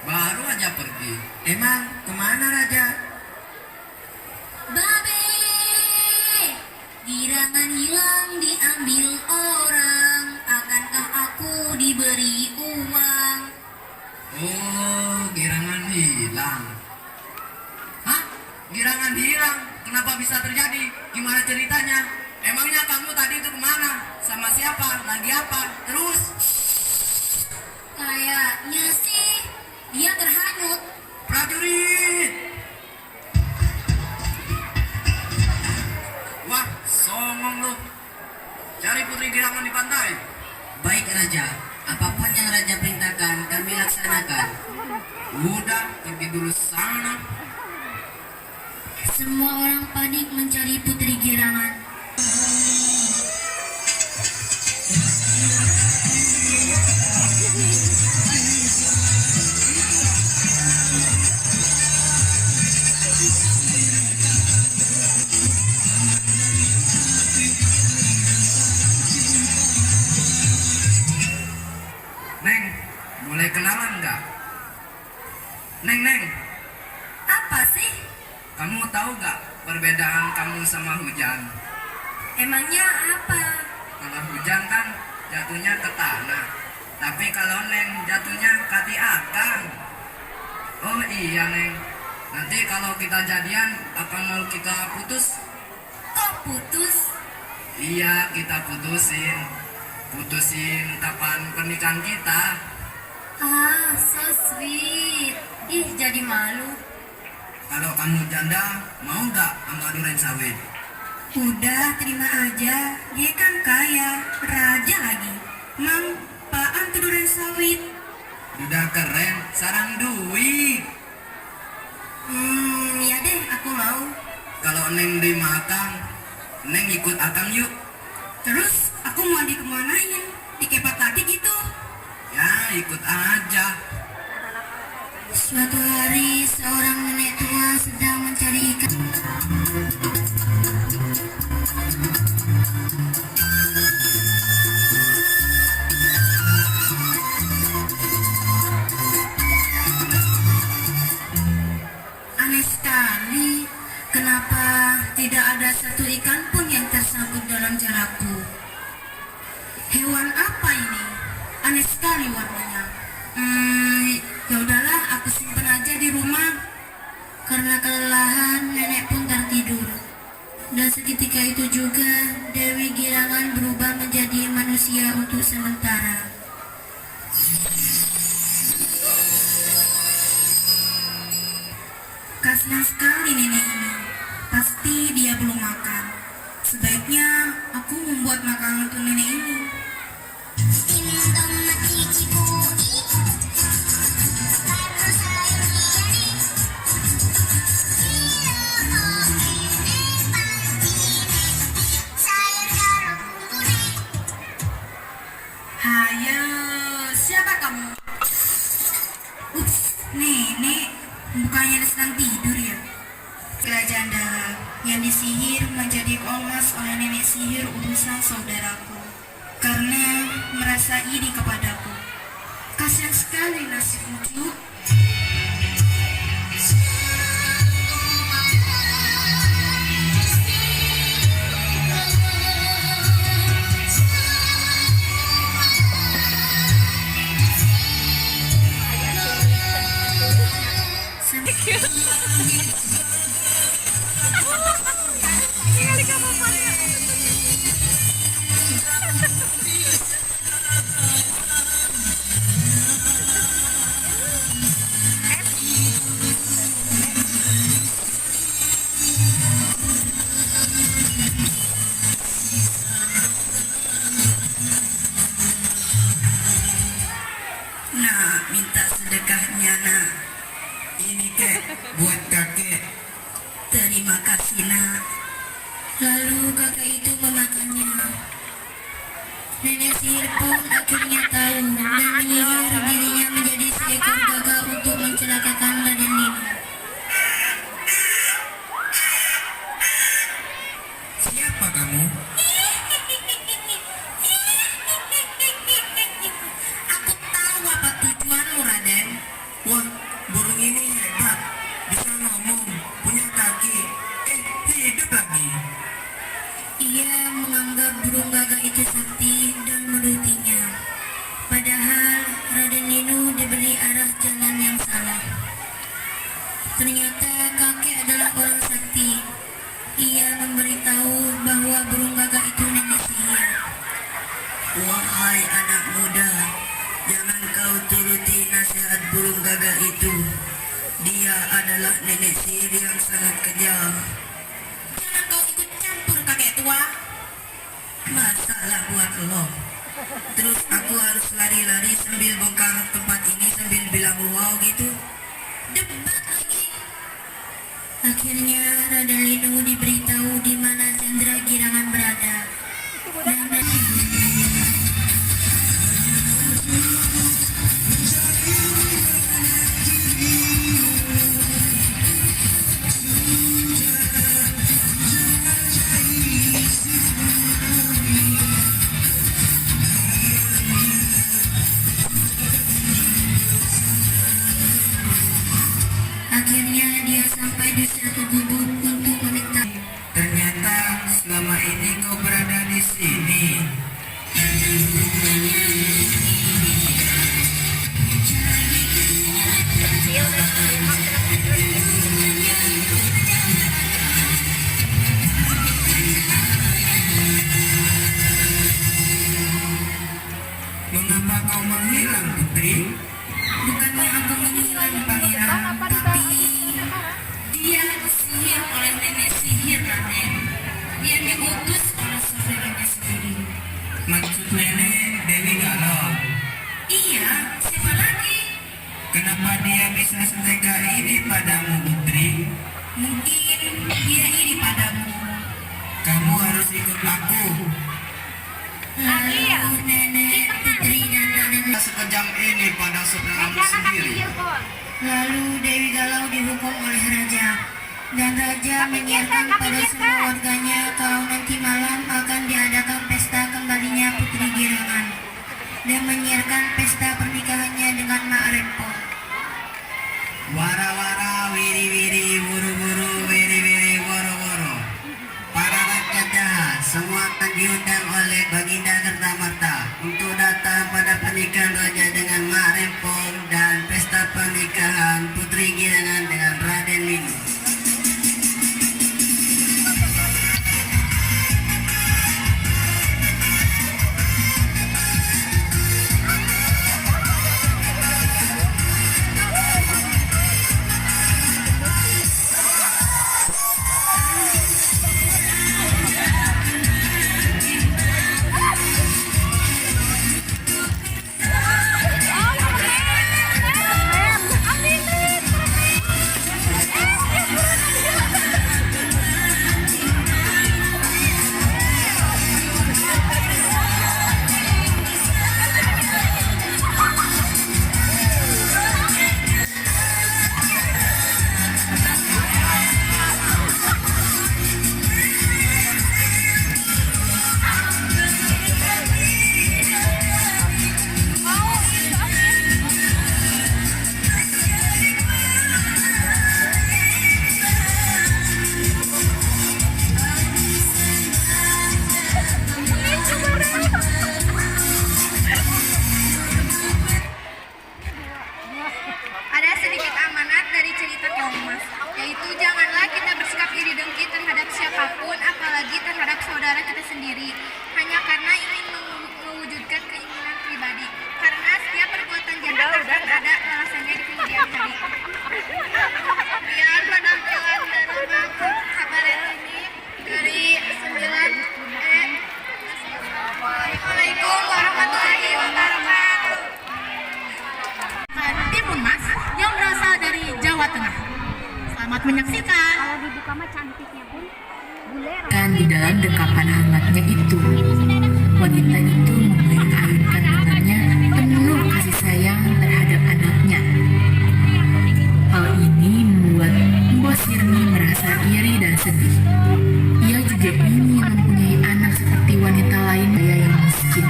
Baru aja pergi. Emang kemana Raja? Babe, girangan hilang diambil orang. Akankah aku diberi uang? Oh, Girangan hilang. Hah? Girangan hilang? Kenapa bisa terjadi? Gimana ceritanya? Emangnya kamu tadi itu kemana? Sama siapa? Lagi apa? Terus? Kayaknya sih dia terhanyut. Prajurit! Wah, songong lu. Cari Putri Girangan di pantai. Baik, Raja. Apapun yang Raja perintahkan, kami laksanakan. Udah, pergi dulu sana. Semua orang panik mencari Putri Girangan. Neng, boleh kenalan nggak? Neng. Apa sih? Kamu tahu nggak perbedaan kamu sama hujan? Emangnya apa? Kalau hujan kan jatuhnya ke tanah, tapi kalau Neng jatuhnya ke hati akang. Oh iya Neng, nanti kalau kita jadian apa mau kita putus? Kok putus? Iya kita putusin kapan pernikahan kita. Ah, so sweet. Ih, jadi malu. Kalau kamu janda mau nggak sama duren sawit? Udah, terima aja. Dia kan kaya, raja lagi. Manfaat tuh duren sawit. Udah keren, sarang duit. Ya deh, aku mau. Kalau Neng dimakan, Neng ikut akang yuk. Terus aku mau dikemanain? Dikepat lagi gitu. Ya ikut aja. Suatu hari seorang nenek tua sedang mencari ikan. Aneh sekali, kenapa tidak ada satu ikan pun yang tersangkut dalam jalaku? Hewan apa ini? Aneh sekali warnanya. Ya udahlah, aku simpan aja di rumah. Karena kelelahan, nenek pun tertidur. Dan seketika itu juga, Dewi Girangan berubah menjadi manusia untuk sementara. Kasihan sekali nenek ini. Pasti dia belum makan. Sebaiknya aku membuat makanan untuk nenek ini. Hayo, siapa kamu? Ups, nenek, bukannya sedang tidur ya? Kerajaan dalam yang disihir menjadi emas oleh nenek sihir urusan saudaraku karena merasa iri kepadaku. Kasihan sekali nasibku. Nah, minta sedekahnya nak. Ini kek buat kakek. Terima kasih nak. Lalu kakek itu memakannya. Nenek sihir pun akhirnya tahu dan menyihir dirinya menjadi seekor gagak untuk mencelakakan Raden Lino. Siapa kamu? Aku tahu apa tujuanmu, Raden. Wah, burung ini hebat. Bisa ngomong, punya kaki. Hidup lagi. Ia menganggap burung gagak itu sakti dan menurutinya. Padahal Raden Lino diberi arah jalan yang salah. Ternyata kakek adalah orang sakti. Ia memberitahu bahwa burung gagak itu nenek sihir. Wahai anak muda, jangan kau turuti nasihat burung gagak itu. Dia adalah nenek sihir yang sangat kejam. Jangan kau ikut campur, kakek tua. Masalah buat lo. Terus aku harus lari-lari sambil bongkar tempat ini sambil bilang wow gitu. Debat lagi. Akhirnya Raden Lino diberitahu di mana Chandra Girangan berada. Dan akhirnya dia sampai di suatu gubuk untuk meminta. Ternyata selama ini kau berada di sini. Mengapa kau menghilang, Putri? Bukannya aku menghilang, pangeran, tapi dia disihir oleh nenek sihir, Raden. Dia diutus oleh saudaranya sendiri. Maksud nenek Dewi Galau. Iya, siapa lagi? Kenapa dia bisa setega ini padamu, Putri? Mungkin dia iri padamu. Kamu harus ikut aku. Lalu nenek, putri, dan Raden Sekejam ini pada saudaramu sendiri. Lalu Dewi Galau dihukum oleh raja. Dan raja menyiarkan pada semua warganya kalau nanti malam akan diadakan pesta kembalinya Putri Girangan. Dan menyiarkan pesta pernikahannya dengan Mak Rempong. Wara-wara, wiri-wiri, wuru-wuru, wiri-wiri, woro-woro. Para rakyat jahat, semua akan diundang oleh Baginda Kertamarta untuk datang pada pernikahan raja dengan Mak Rempong dan pesta pernikahan Putri Girangan dengan Raden Lino. Ada sedikit amanat dari cerita Keong Mas, yaitu janganlah kita bersikap iri dengki terhadap siapapun, apalagi terhadap saudara kita sendiri, hanya karena ingin mewujudkan keinginan pribadi. Karena setiap perbuatan jahat akan ada balasannya di kemudian hari. Sekian penampilan drama kabaret ini dari 9E. Assalamualaikum warahmatullahi wabarakatuh. Timun Mas yang berasal dari Jawa Tengah. Selamat menyaksikan. Kan di dalam dekapan hangatnya itu, wanita itu sedih. Ia juga ingin mempunyai anak seperti wanita lain yang miskin.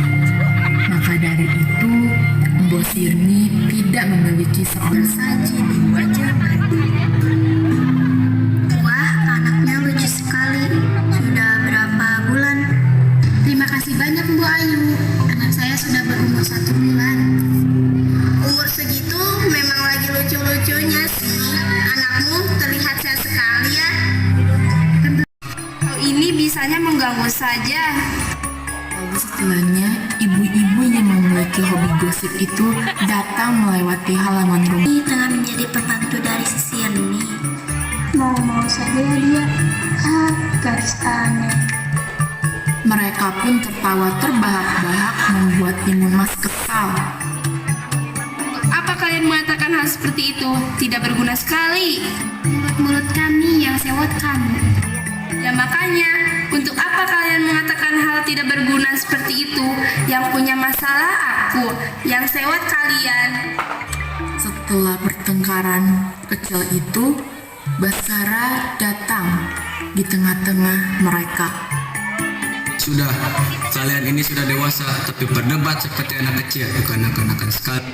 Maka dari itu, Mbok Sirni tidak memiliki seorang saji di wajah mereka. Wah, anaknya lucu sekali. Sudah berapa bulan? Terima kasih banyak Bu Ayu. Anak saya sudah berumur 1 bulan. Umur segitu memang lagi lucu-lucunya sih. Anakmu terlihat sehat sekali ya. Kau ini bisanya mengganggu saja. Lalu setelahnya, ibu-ibu yang memiliki hobi gosip itu datang melewati halaman rumah. Ini tengah menjadi pembantu dari si Sirni. Mau-mau saja dia. Garis aneh. Mereka pun tertawa terbahak-bahak membuat Timun Mas kesal. Apa kalian mengatakan hal seperti itu? Tidak berguna sekali. Mulut-mulut kami yang sewot kamu. Ya makanya, untuk apa kalian mengatakan hal tidak berguna seperti itu? Yang punya masalah aku, yang sewot kalian. Setelah pertengkaran kecil itu, Baskara datang di tengah-tengah mereka. Sudah, kalian ini sudah dewasa, tapi berdebat seperti anak kecil, bukan anak-anak sekali.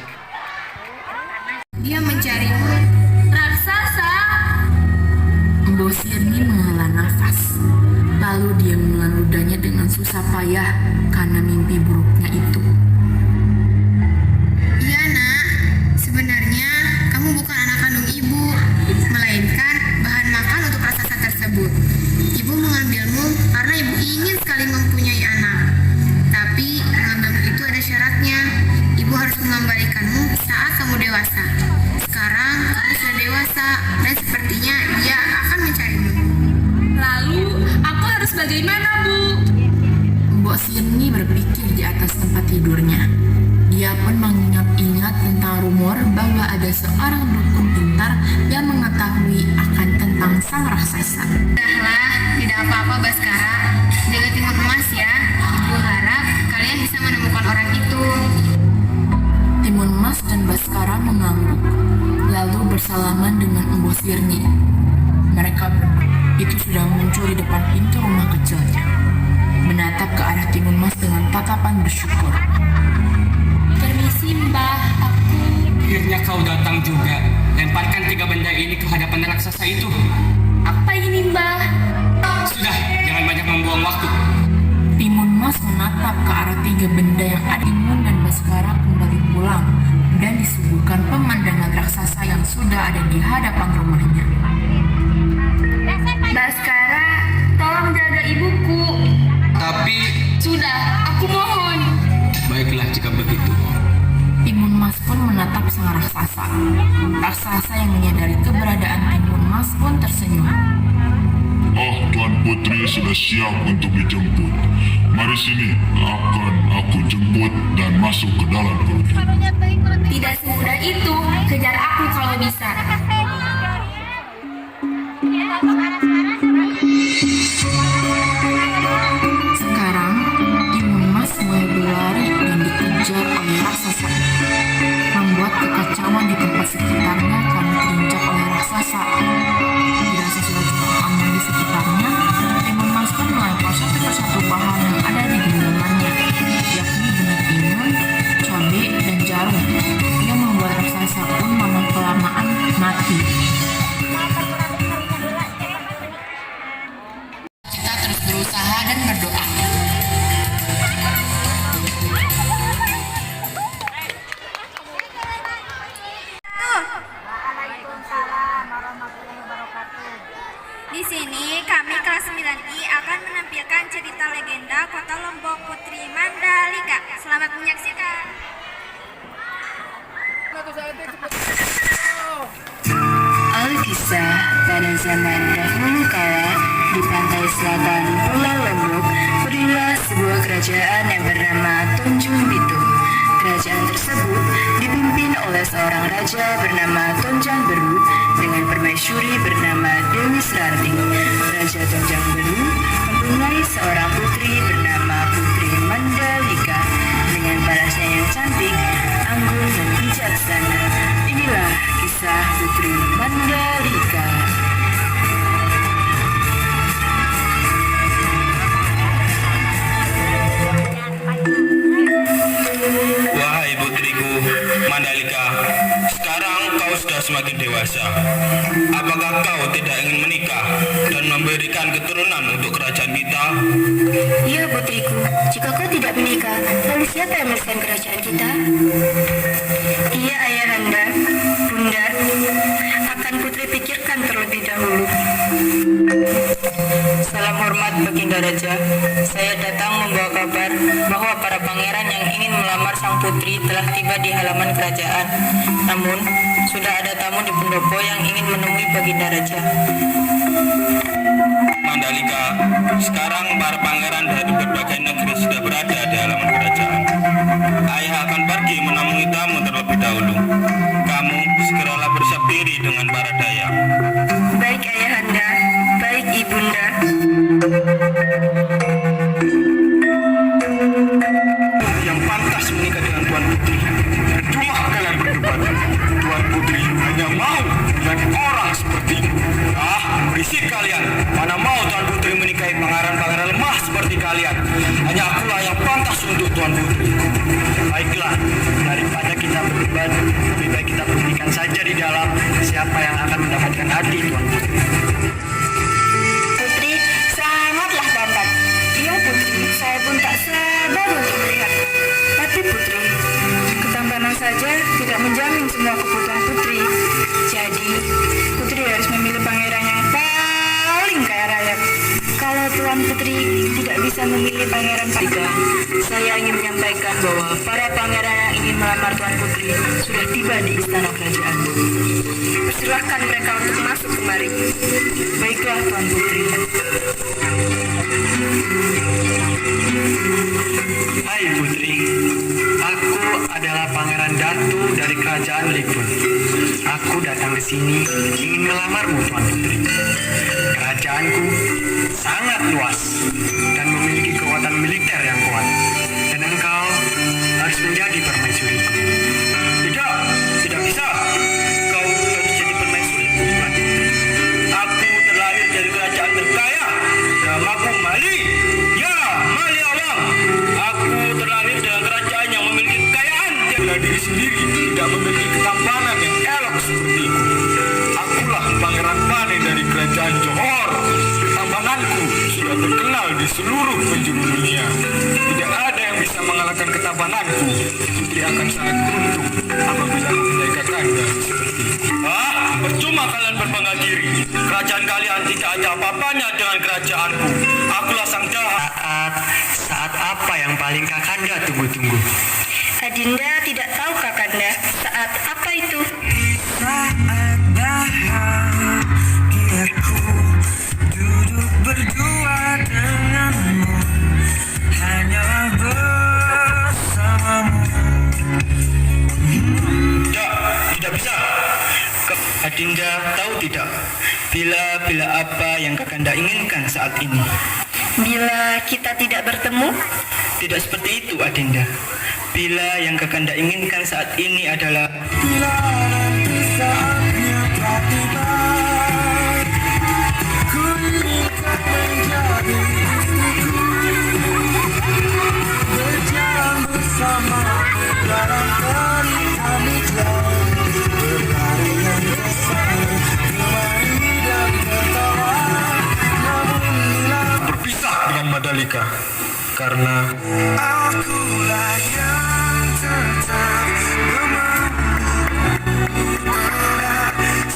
Dia mencarimu. Raksasa! Mbok Sirni menghela nafas. Lalu dia menelan ludahnya dengan susah payah karena mimpi buruknya itu. Iya nak, sebenarnya kamu bukan anak kandung ibu, melainkan bahan makan untuk raksasa tersebut. Ibu mengambilmu karena ibu ingin sekali mempunyai anak. Tapi mengambilmu itu ada syaratnya. Ibu harus mengembalikanmu saat kamu dewasa. Sekarang kamu sudah dewasa dan sepertinya dia akan mencarimu. Lalu aku harus bagaimana, Bu? Mbok Sirni berpikir di atas tempat tidurnya. Dia pun mengingat-ingat tentang rumor bahwa ada seorang dukun pintar yang mengetahui akan tentang sang raksasa. Sudahlah, tidak apa-apa Baskara. Jaga Timun Mas ya. Ibu harap kalian bisa menemukan orang itu. Timun Mas dan Baskara mengangguk, lalu bersalaman dengan Mbok Sirni. Mereka itu sudah muncul di depan pintu rumah kecilnya, menatap ke arah Timun Mas dengan tatapan bersyukur. Permisi Mbah, aku... Akhirnya kau datang juga. Lemparkan 3 benda ini ke hadapan raksasa itu. Apa ini Mbah? Sudah, jangan banyak membuang waktu. Timun Mas menatap ke arah 3 benda yang ada. Timun dan Baskara kembali pulang dan disuguhkan pemandangan raksasa yang sudah ada di hadapan rumahnya. Baskara, tolong jaga ibuku. Tapi, Sudah, aku mohon. Baiklah jika begitu. Timun Mas pun menatap sang raksasa. Raksasa yang menyadari keberadaan Timun Mas pun tersenyum. Oh, Tuan Putri sudah siap untuk dijemput. Mari sini, akan aku jemput dan masuk ke dalam perut. Tidak semudah itu, kejar aku kalau bisa. Sekarang, Timun Mas mulai berlari dan dikejar oleh raksasa, membuat kekacauan di tempat sekitarnya karena terinjak oleh raksasa. Dirasa sudah cukup aman di sekitarnya, Timun Mas pun melempar satu persatu bahan yang ada di genggamannya, yakni benih timun, cabai, dan jarum, yang membuat raksasa pun lama-kelamaan mati. Kita terus berusaha dan berdoa. Di sini kami kelas 9I akan menampilkan cerita legenda Kota Lombok Putri Mandalika. Selamat menyaksikan. Alkisah pada zaman dahulu kala di pantai selatan Pulau Lombok berdirilah sebuah kerajaan yang bernama Tunjung Bitung. Kerajaan tersebut dipimpin oleh seorang raja bernama Tonjang Beru dengan permaisuri bernama Dewi Serati. Raja Tonjang Beru mempunyai seorang putri bernama Putri Mandalika dengan parasnya yang cantik, anggun dan bijaksana. Inilah kisah Putri Mandalika. semakin dewasa. Apakah kau tidak ingin menikah dan memberikan keturunan untuk kerajaan kita? Iya putriku, jika kau tidak menikah, lalu siapa yang meneruskan kerajaan kita? Iya ayahanda, bunda, akan putri pikirkan terlebih dahulu. Salam hormat Baginda Raja, saya datang membawa kabar bahwa para pangeran yang ingin melamar sang putri telah tiba di halaman kerajaan. Namun, sudah ada tamu di pendopo yang ingin menemui Baginda Raja. Mandalika, sekarang para pangeran dari berbagai negeri sudah berada di halaman kerajaan. Ayah akan pergi menemui tamu terlebih dahulu. Kamu segeralah bersiap diri dengan para dayak. Baik ayahanda, baik ibunda. Yang pantas menikah dengan Tuan Putri. Cuma kalian berdebat. Tuan Putri hanya mau dengan orang seperti itu. Berisik kalian. Mana mau Tuan Putri menikahi pangeran-pangeran lemah seperti kalian. Hanya akulah yang pantas untuk Tuan Putri. Baiklah, daripada kita berdebat, lebih baik kita buktikan saja di dalam siapa yang akan mendapatkan hati Tuan Putri. Putri, sangatlah tampan. Iya putri, saya pun tak sabar untuk melihat. Tapi putri, ketampanan saja tidak menjamin semua kebutuhan putri. Jadi, putri harus memilih pangeran yang paling kaya raya. Kalau Tuan Putri tidak bisa memilih pangeran Tiga, saya ingin menyampaikan bahwa para pangeran yang ingin melamar Tuan Putri sudah tiba di istana kerajaan. Persilahkan mereka untuk masuk kemari. Baiklah Tuan Putri. Hai Putri, aku adalah Pangeran Datu dari Kerajaan Lipun. Aku datang ke sini ingin melamarmu Tuan Putri. Kerajaanku sangat luas dan memiliki kekuatan militer yang kuat. Dan engkau harus menjadi permaisuriku. Tidak bisa. Kau harus jadi permaisuriku, Tuan Putri. Aku terlahir dari kerajaan terkaya. Namaku Mali. Ya, Mali Allah. Aku terlahir dalam kerajaan yang memiliki kekayaan. Bila diri sendiri tidak memiliki ketampanan yang elok seperti itu. Akulah Pangeran Pane dari kerajaan Johor. Ketampananku sudah terkenal di seluruh penjuru dunia. Tidak ada yang bisa mengalahkan ketampananku. Putri akan sangat beruntung apabila mempunyai kakanda seperti itu. Percuma kalian berbangga diri. Kerajaan kalian tidak ada apa-apanya dengan kerajaanku. Akulah sang jahat. Saat apa yang paling kakanda tunggu-tunggu? Adinda tidak tahu kakanda, saat apa itu? Saat bahagiaku duduk berdua denganmu, hanya bersamamu. Tidak bisa. Adinda tahu tidak? Bila apa yang kakanda inginkan saat ini? Bila kita tidak bertemu? Tidak seperti itu Adinda. Bila yang kakanda inginkan saat ini adalah Bila nanti saatnya telah tiba, ku inginkan menjadi istriku, berjalan bersama dalam cerita migran, berlari yang besar, bermain dan tertawa. Namun bila Berpisah dengan Mandalika. Karena akulah yang tetap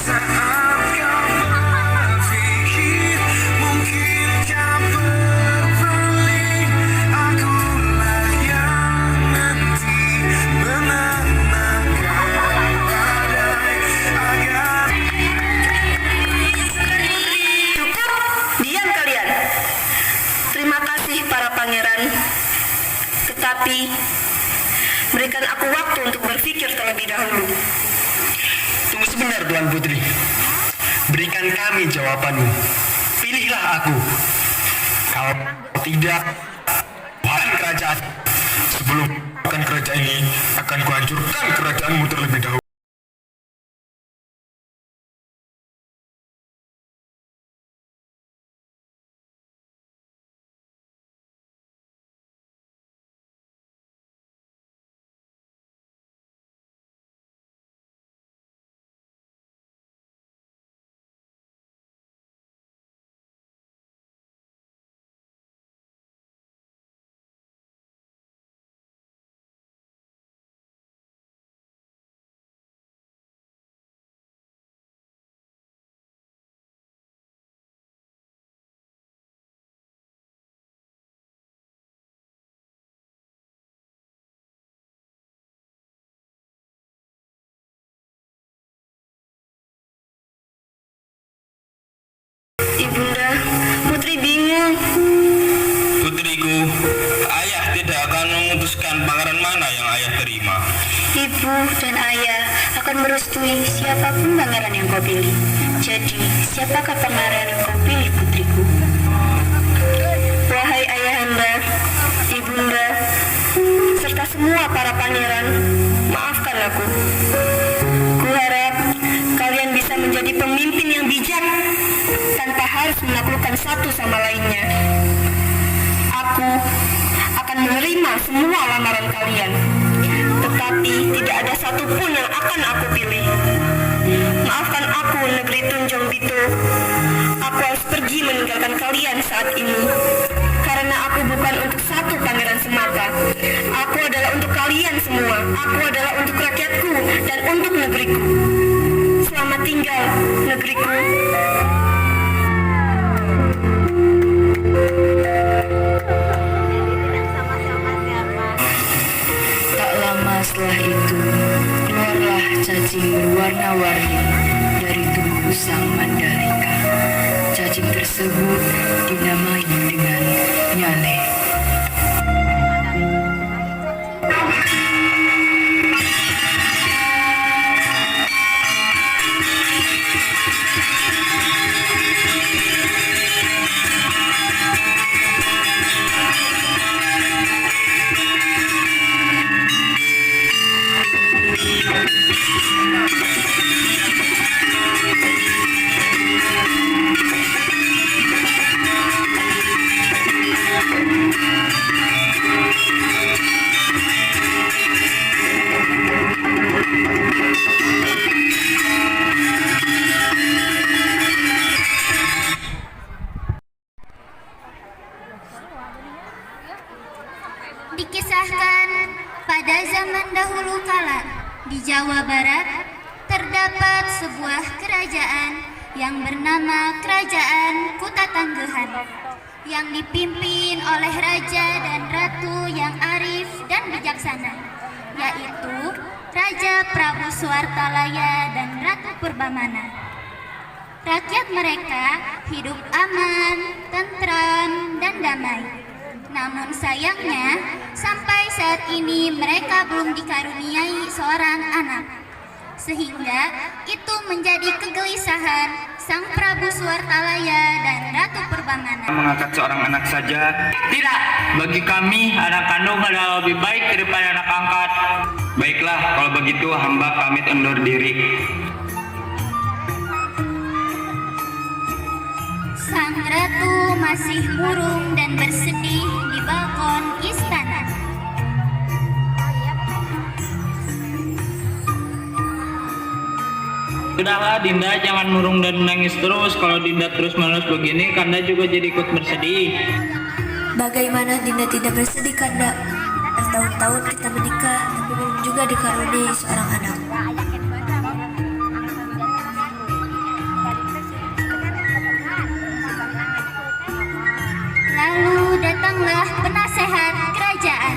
saat kau berpikir mungkinkah berpaling, akulah yang nanti menenangkan badai agar Cukup, diam kalian. Terima kasih para pangeran. Tetapi, berikan aku waktu untuk berpikir terlebih dahulu. tunggu sebentar Tuan Putri. Berikan kami jawabanmu. Pilihlah aku. Kalau tidak, bukan kerajaan. sebelum kerajaan ini akan kuhancurkan kerajaanmu terlebih dahulu. Ibunda, Putri bingung. Putriku, ayah tidak akan memutuskan pangeran mana yang ayah terima. Ibu dan ayah akan merestui siapapun pangeran yang kau pilih. Jadi, siapakah pangeran yang kau pilih, putriku? Wahai ayahanda, ibunda, serta semua para pangeran, maafkan aku. Kuharap kalian bisa menjadi pemimpin yang bijak tanpa harus menaklukkan satu sama lainnya. Aku akan menerima semua lamaran kalian, tetapi tidak ada satupun yang akan aku pilih. Maafkan aku, negeri Tunjung Bitu. Aku harus pergi meninggalkan kalian saat ini, karena aku bukan untuk satu pangeran semata. Aku adalah untuk kalian semua. Aku adalah untuk rakyatku dan untuk negeriku. Selamat tinggal, negeriku. Tak lama setelah itu, keluarlah cacing berwarna-warni dari tubuh sang Mandalika. Cacing tersebut dinamai dengan Nyale. Dikisahkan pada zaman dahulu kala di Jawa Barat terdapat sebuah kerajaan yang bernama Kerajaan Kutatanggehan yang dipimpin oleh raja dan ratu yang arif dan bijaksana, yaitu Raja Prabu Suartalaya dan Ratu Purbamana. Rakyat mereka hidup aman, tentram, dan damai. Namun sayangnya, sampai saat ini mereka belum dikaruniai seorang anak. Sehingga itu menjadi kegelisahan Sang Prabu Suartalaya dan Ratu Purbamana. Mengangkat seorang anak saja. Tidak, bagi kami anak kandung adalah lebih baik daripada anak angkat. Baiklah, kalau begitu hamba pamit undur diri. Sang ratu masih murung dan bersedih di balkon istana. Sudahlah Dinda, jangan murung dan menangis terus. Kalau Dinda terus-menerus begini, Kanda juga jadi ikut bersedih. Bagaimana Dinda tidak bersedih, Kanda? Bertahun-tahun kita menikah, tapi belum juga dikaruniai seorang anak. Lalu datanglah penasehat kerajaan.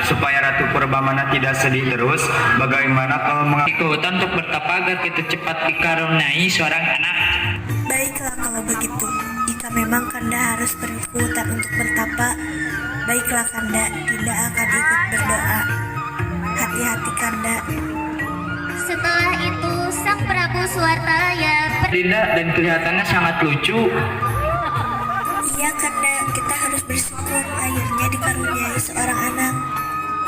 Supaya Ratu Purbamana tidak sedih terus, bagaimana kalau Ikutan untuk bertapa agar kita cepat dikaruniai seorang anak. Baiklah kalau begitu. Jika memang Kanda harus pergi ke hutan untuk bertapa, baiklah Kanda, tidak akan ikut berdoa. Hati-hati Kanda. Setelah itu Sang Prabu Suartalaya Dinda, dan kelihatannya sangat lucu. Iya Kanda, kita harus bersyukur akhirnya dikaruniai seorang anak.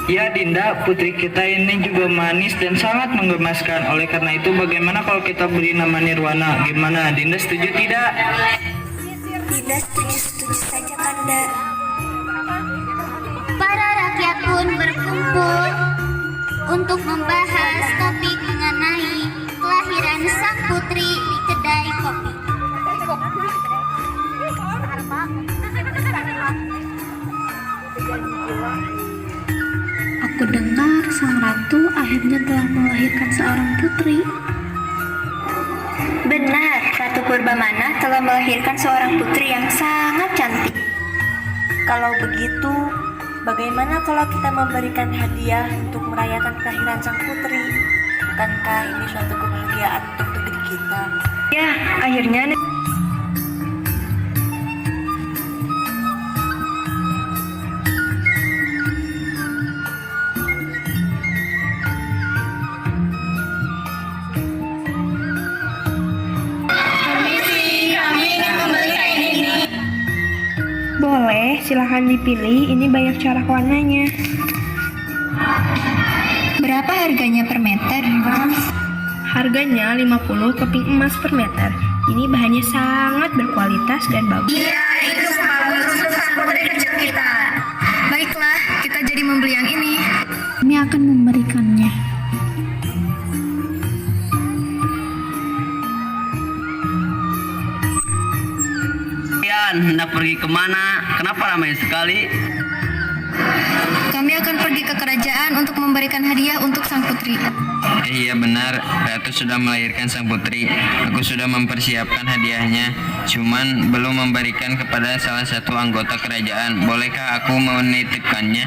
Ya Dinda, putri kita ini juga manis dan sangat menggemaskan. Oleh karena itu bagaimana kalau kita beri nama Nirwana? Gimana, Dinda setuju tidak? Dinda setuju saja Kanda. para rakyat pun berkumpul untuk membahas topik mengenai kelahiran sang putri di kedai kopi. Aku dengar sang ratu akhirnya telah melahirkan seorang putri. Benar, Ratu Purbamana telah melahirkan seorang putri yang sangat cantik. Kalau begitu, bagaimana kalau kita memberikan hadiah untuk merayakan kelahiran sang putri? Bukankah ini suatu kebahagiaan untuk negeri kita? Ya, akhirnya boleh, silahkan dipilih. Ini banyak corak warnanya. berapa harganya per meter? Harganya 50 keping emas per meter. Ini bahannya sangat berkualitas dan bagus. Iya, itu bagus untuk sang putri kecil kita. Baiklah, kita jadi membeli yang ini. Kami akan memberikannya. Hendak pergi kemana? Kenapa ramai sekali? Kami akan pergi ke kerajaan untuk memberikan hadiah untuk sang putri. Iya benar, Ratu sudah melahirkan sang putri. Aku sudah mempersiapkan hadiahnya, cuman belum memberikan kepada salah satu anggota kerajaan. Bolehkah aku menitipkannya?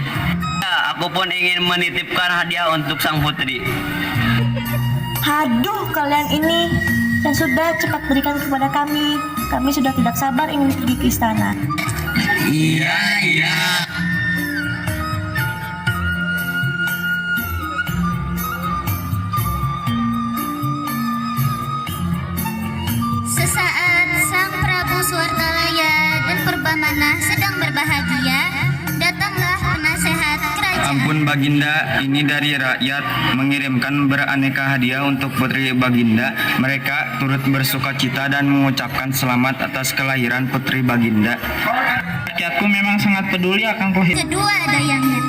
Ya, aku pun ingin menitipkan hadiah untuk sang putri. Haduh, kalian ini. Dan sudah cepat berikan kepada kami. Kami sudah tidak sabar ingin pergi ke istana. Iya. Sesaat sang Prabu Swartalaya dan Purbamana sedang berbahagia, datanglah penasehat kerajaan. Ampun Baginda, ini dari rakyat mengirimkan beraneka hadiah untuk Putri Baginda. Mereka turut bersuka cita dan mengucapkan selamat atas kelahiran Putri Baginda. Rakyatku memang sangat peduli akan kelahiran. Kedua dayangnya.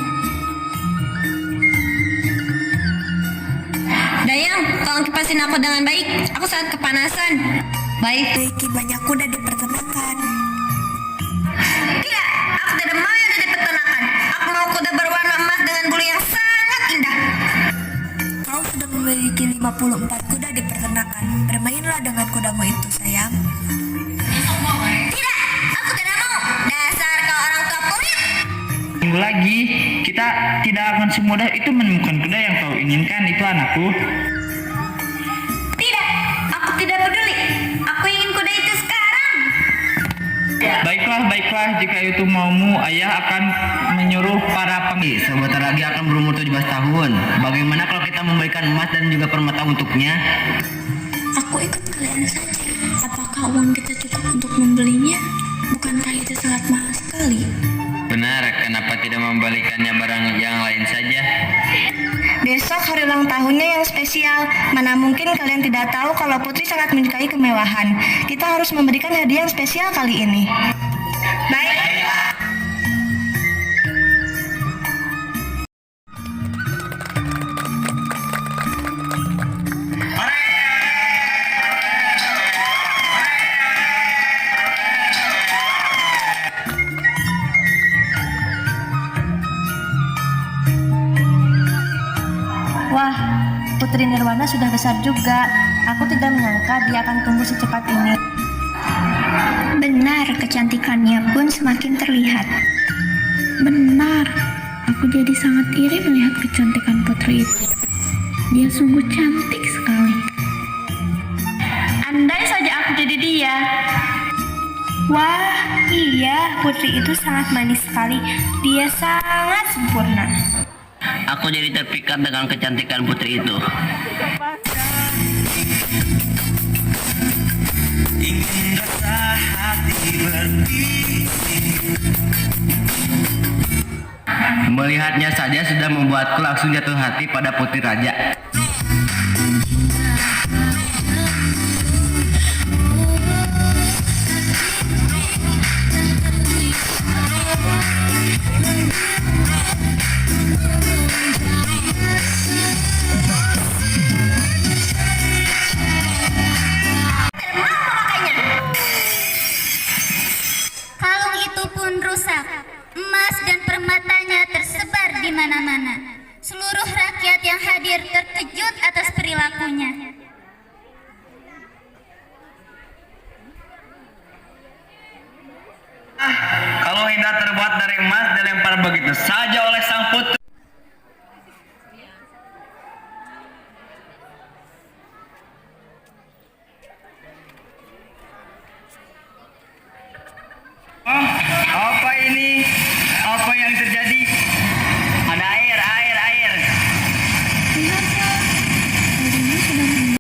Dayang, tolong kipasin aku dengan baik. Aku sangat kepanasan. Baik. Memiliki banyak kuda dipertenakan. Tidak, aku tidak mau yang ada di peternakan. Aku mau kuda berwarna emas dengan bulu yang sangat indah. Kau sudah memiliki 54 kuda dipertenakan. Bermainlah dengan kudamu itu, sayang. Tidak, aku tidak mau. Dasar kau orang tua pelit. Tunggu lagi, kita tidak akan semudah itu menemukan kuda yang kau inginkan. Itu anakku. Tidak, aku tidak peduli. Aku ingin kuda itu sekarang. Baiklah, jika itu maumu, ayah akan menyuruh para Sebentar lagi akan berumur 17 tahun. Bagaimana kalau kita memberikan emas dan juga permata untuknya? Aku ikut kalian saja. Apakah uang kita cukup untuk membelinya? Bukankah itu sangat mahal sekali? Benar, kenapa tidak membalikannya barang yang lain saja? Besok hari ulang tahunnya yang spesial. Mana mungkin kalian tidak tahu kalau putri sangat menyukai kemewahan. Kita harus memberikan hadiah yang spesial kali ini. Baik. Wah, Putri Nirwana sudah besar juga. Aku tidak menyangka dia akan tumbuh secepat ini. Benar, kecantikannya pun semakin terlihat. Benar, aku jadi sangat iri melihat kecantikan putri itu. Dia sungguh cantik sekali. Andai saja aku jadi dia. Wah, iya, putri itu sangat manis sekali. Dia sangat sempurna. Aku jadi terpikat dengan kecantikan putri itu. Melihatnya saja sudah membuatku langsung jatuh hati pada putri raja. Kalung itu pun rusak. Emas dan permatanya tersebar di mana-mana. Seluruh rakyat yang hadir terkejut atas perilakunya. indah terbuat dari emas dilempar begitu saja oleh sang